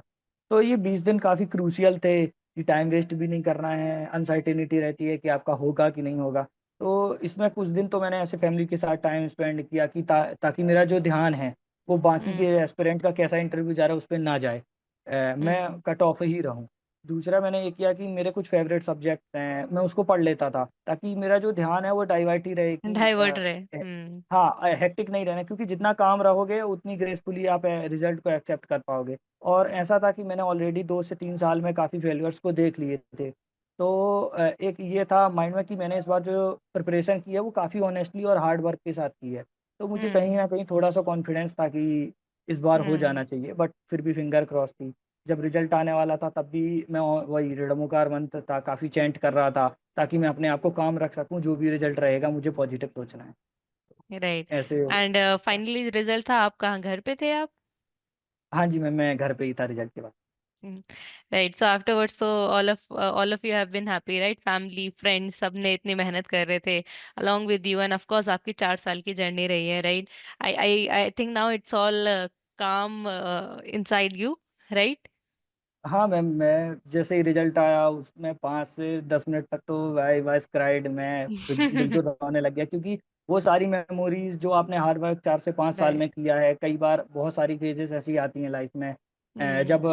तो ये 20 दिन काफ़ी क्रूशियल थे कि टाइम वेस्ट भी नहीं करना है, अनसर्टेनिटी रहती है कि आपका होगा कि नहीं होगा। तो इसमें कुछ दिन तो मैंने ऐसे फैमिली के साथ टाइम स्पेंड किया कि ताकि मेरा जो ध्यान है, वो बाकी के हम्म एस्पिरेंट का कैसा इंटरव्यू जा रहा है उस पे ना जाए। मैं हम्म कट ऑफ ही रहूँ। दूसरा मैंने ये किया कि मेरे कुछ फ़ेवरेट सब्जेक्ट्स हैं, मैं उसको पढ़ लेता था, ताकि मेरा जो ध्यान है वो डाइवर्ट ही रहे कि डाइवर्ट रहे। ए हम्म हाँ, हेक्टिक नहीं रहना, क्योंकि जितना काम रहोगे उतनी ग्रेसफुली आप रिज़ल्ट को एक्सेप्ट कर पाओगे। और हम्म ऐसा था कि मैंने ऑलरेडी 2 से 3 साल में काफ़ी फेल्योर्स को देख लिए थे। तो एक ये था माइंड में कि मैंने इस बार जो प्रिपरेशन की है वो काफ़ी ऑनेस्टली और हार्ड वर्क के साथ की है। तो मुझे कहीं हम्म न कहीं थोड़ा-सा कॉन्फिडेंस था कि इस बार हो हम्म जाना चाहिए, बट फिर भी फिंगर क्रॉस थी। जब रिज़ल्ट आने वाला था तब भी मैं वही ऋणमुकार मंत्र था, काफ़ी चैंट कर रहा था, ताकि मैं अपने आप को काम रख सकूँ, जो भी रिज़ल्ट रहेगा मुझे पॉज़िटिव सोचना है। राइट। ऐसे एंड था। फाइनली रिजल्ट था, आप कहाँ, घर पे थे आप? हाँ जी, मैं घर पे ही था रिज़ल्ट के बाद। राइट, सो आफ्टरवर्ड्स तो all of you have been happy, right? Family, friends, सब ने इतनी मेहनत कर रहे थे along with you, and of course आपकी 4 साल की जर्नी रही है, right? I think now it's all calm inside you, right? हाँ मैम, मैं जैसे ही रिज़ल्ट आया उसमें 5 से 10 मिनट तक तो आई वाज़ क्राइड। मैं बिल्कुल रोने लग गया, क्योंकि वो सारी मेमोरीज़ जो आपने हार्ड वर्क 4 से 5 साल राइट। में किया है, कई बार बहुत सारी फेजेज़ ऐसी आती हैं लाइफ़ में, हम्म जब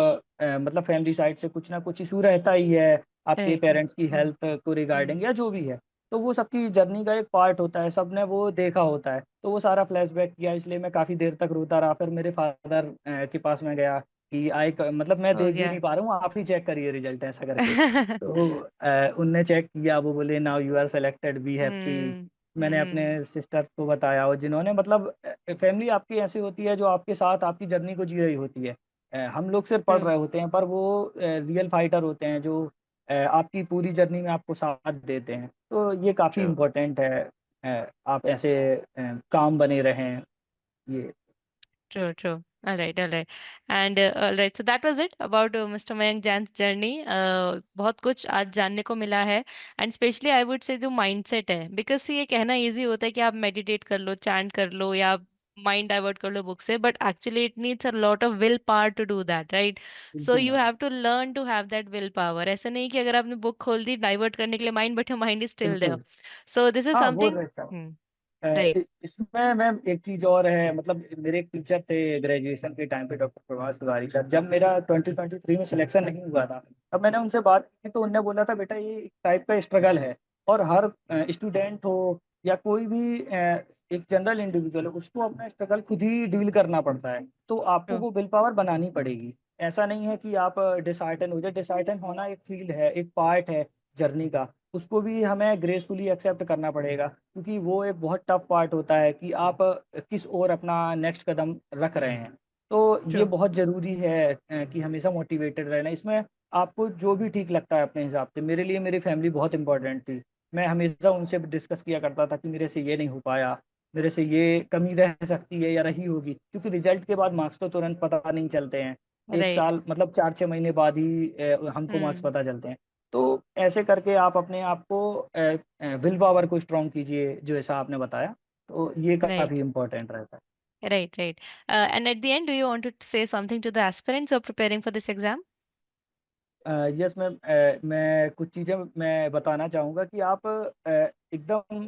मतलब फैमिली साइड से कुछ ना कुछ इश्यू रहता ही है, आपके राइट। पेरेंट्स की हम्म हेल्थ को रिगार्डिंग हम्म या जो भी है। तो वो सबकी जर्नी का एक पार्ट होता है, सबने वो देखा होता है। तो वो सारा फ्लैशबैक किया, इसलिए मैं काफ़ी देर तक रोता रहा। फिर मेरे फादर के पास मैं गया, कि मतलब मैं हो देख भी गया। नहीं पा रहा हूँ, आप ही चेक करिए रिजल्ट, ऐसा करके। तो उनने चेक किया, वो बोले now you are selected, be happy. Hmm. मैंने अपने हम्म। सिस्टर को बताया, और जिन्होंने मतलब फैमिली आपकी ऐसी होती है जो आपके साथ आपकी जर्नी को जी रही होती है। हम लोग सिर्फ पढ़ ट्रू। रहे होते हैं, पर वो रियल फाइटर होते हैं जो आपकी पूरी जर्नी में आपको साथ देते हैं। तो ये काफ़ी ट्रू। इम्पोर्टेंट है। आप ऐसे काम बने रहें, ये। True, true. All right, all right. And all right, so that was it about Mr. Mayank Jain's journey. बहुत कुछ आज जानने को मिला है, and specially I would say जो माइंडसेट है, बिकॉज ये कहना इजी होता है कि आप मेडिटेट कर लो, चैंट कर लो, या माइंड डाइवर्ट कर लो बुक से, but actually it needs a lot of will power to do that, right? So बिल्कुल you ma'am. Have to learn to have that will power. ऐसा नहीं कि अगर आपने बुक खोल दी डाइवर्ट करने के लिए mind, but mind is still there. बिल्कुल। सो दिस इज हाँ, वो समथिंग। रहता है। राइट। इसमें मैम एक चीज और है, मतलब मेरे एक टीचर थे ग्रेजुएशन के टाइम पे, डॉक्टर प्रभास तिवारी सर। जब मेरा 2023 में सिलेक्शन नहीं हुआ था, तब मैंने उनसे बात की, तो उनने बोला था बेटा ये एक टाइप का स्ट्रगल है, और हर स्टूडेंट हो या कोई भी एक जनरल इंडिविजुअल हो, उसको अपना स्ट्रगल खुद ही डील करना पड़ता है। तो आपको ट्रू। वो विल पावर बनानी पड़ेगी। ऐसा नहीं है कि आप डिसहार्टन हो जाए। डिसहार्टन होना एक फील्ड है, एक पार्ट है जर्नी का। उसको भी हमें ग्रेसफुली एक्सेप्ट करना पड़ेगा, क्योंकि वो एक बहुत टफ पार्ट होता है कि आप किस ओर अपना नेक्स्ट कदम रख रहे हैं। तो ये ट्रू। बहुत ज़रूरी है कि हमेशा मोटिवेटेड रहना इसमें। आपको जो भी ठीक लगता है अपने हिसाब से। मेरे लिए मेरी फैमिली बहुत इंपॉर्टेंट थी। मैं हमेशा उनसे डिस्कस किया करता था कि मेरे से ये नहीं हो पाया, मेरे से ये कमी रह सकती है या रही होगी, क्योंकि रिजल्ट के बाद मार्क्स तो तुरंत पता नहीं चलते हैं। एक राइट। साल मतलब 4-6 महीने बाद ही हमको मार्क्स हम्म। पता चलते हैं। तो ऐसे करके आप अपने आप को विल पावर को स्ट्रॉन्ग कीजिए, जो ऐसा आपने बताया। तो ये काफ़ी राइट। इम्पोर्टेंट रहता है। Right, right. And at the end, do you want to say something to the aspirants who are preparing for this exam? Yes ma'am, मैं कुछ चीज़ें मैं बताना चाहूँगा कि आप एकदम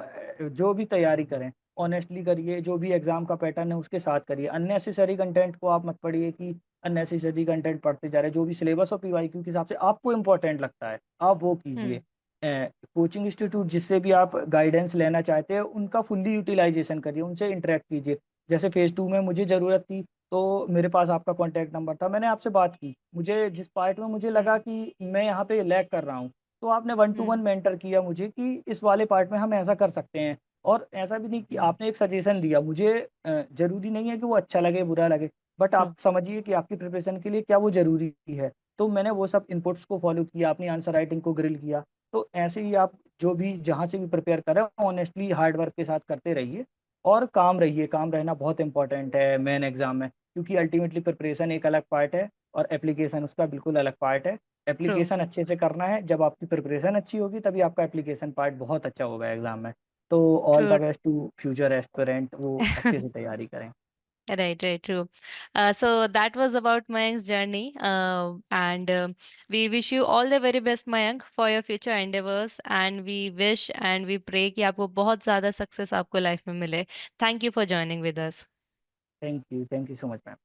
जो भी तैयारी करें, ऑनेस्टली करिए। जो भी एग्ज़ाम का पैटर्न है उसके साथ करिए। अननेसेसरी कंटेंट को आप मत पढ़िए कि अननेसेसरी कंटेंट पढ़ते जा रहे हैं। जो भी सिलेबस और पीवाईक्यू के हिसाब से आपको इम्पोर्टेंट लगता है, आप वो कीजिए। Hmm. कोचिंग इंस्टीट्यूट जिससे भी आप गाइडेंस लेना चाहते हैं, उनका फुल्ली यूटिलाइज़ेशन करिए, उनसे इंटरैक्ट कीजिए। जैसे फ़ेज़ 2 में मुझे ज़रूरत थी, तो मेरे पास आपका कॉन्टैक्ट नंबर था, मैंने आपसे बात की। मुझे जिस पार्ट में मुझे Hmm. लगा कि मैं यहाँ पे लैग कर रहा हूँ, तो आपने one two one Hmm. Mentor किया मुझे कि इस वाले पार्ट में हम ऐसा कर सकते हैं। और ऐसा भी नहीं कि आपने एक सजेशन दिया मुझे। ज़रूरी नहीं है कि वो अच्छा लगे, बुरा लगे, बट आप True. समझिए कि आपकी प्रिपरेशन के लिए क्या वो ज़रूरी है। तो मैंने वो सब इनपुट्स को फ़ॉलो किया, अपनी आंसर राइटिंग को ग्रिल किया। तो ऐसे ही आप जो भी जहाँ से भी प्रिपेयर कर रहे हो, ऑनेस्टली हार्ड वर्क के साथ करते रहिए, और काम रहिए। काम रहना बहुत इंपॉर्टेंट है मेन एग्ज़ाम में, क्योंकि अल्टीमेटली प्रिपरेशन एक अलग पार्ट है और एप्लीकेशन उसका बिल्कुल अलग पार्ट है। True. एप्लीकेशन अच्छे से करना है, जब आपकी प्रिपरेशन अच्छी होगी तभी आपका एप्लीकेशन पार्ट बहुत अच्छा होगा एग्ज़ाम में। तो all the True. Best to future aspirant, वो अच्छे से तैयारी करें। Right, right, true. So that was about Mayank's journey. And we wish you all the very best, Mayank, for your future endeavors. And we wish and we pray कि आपको बहुत ज़्यादा success आपको लाइफ में मिले. Thank you for joining with us. Thank you so much ma'am.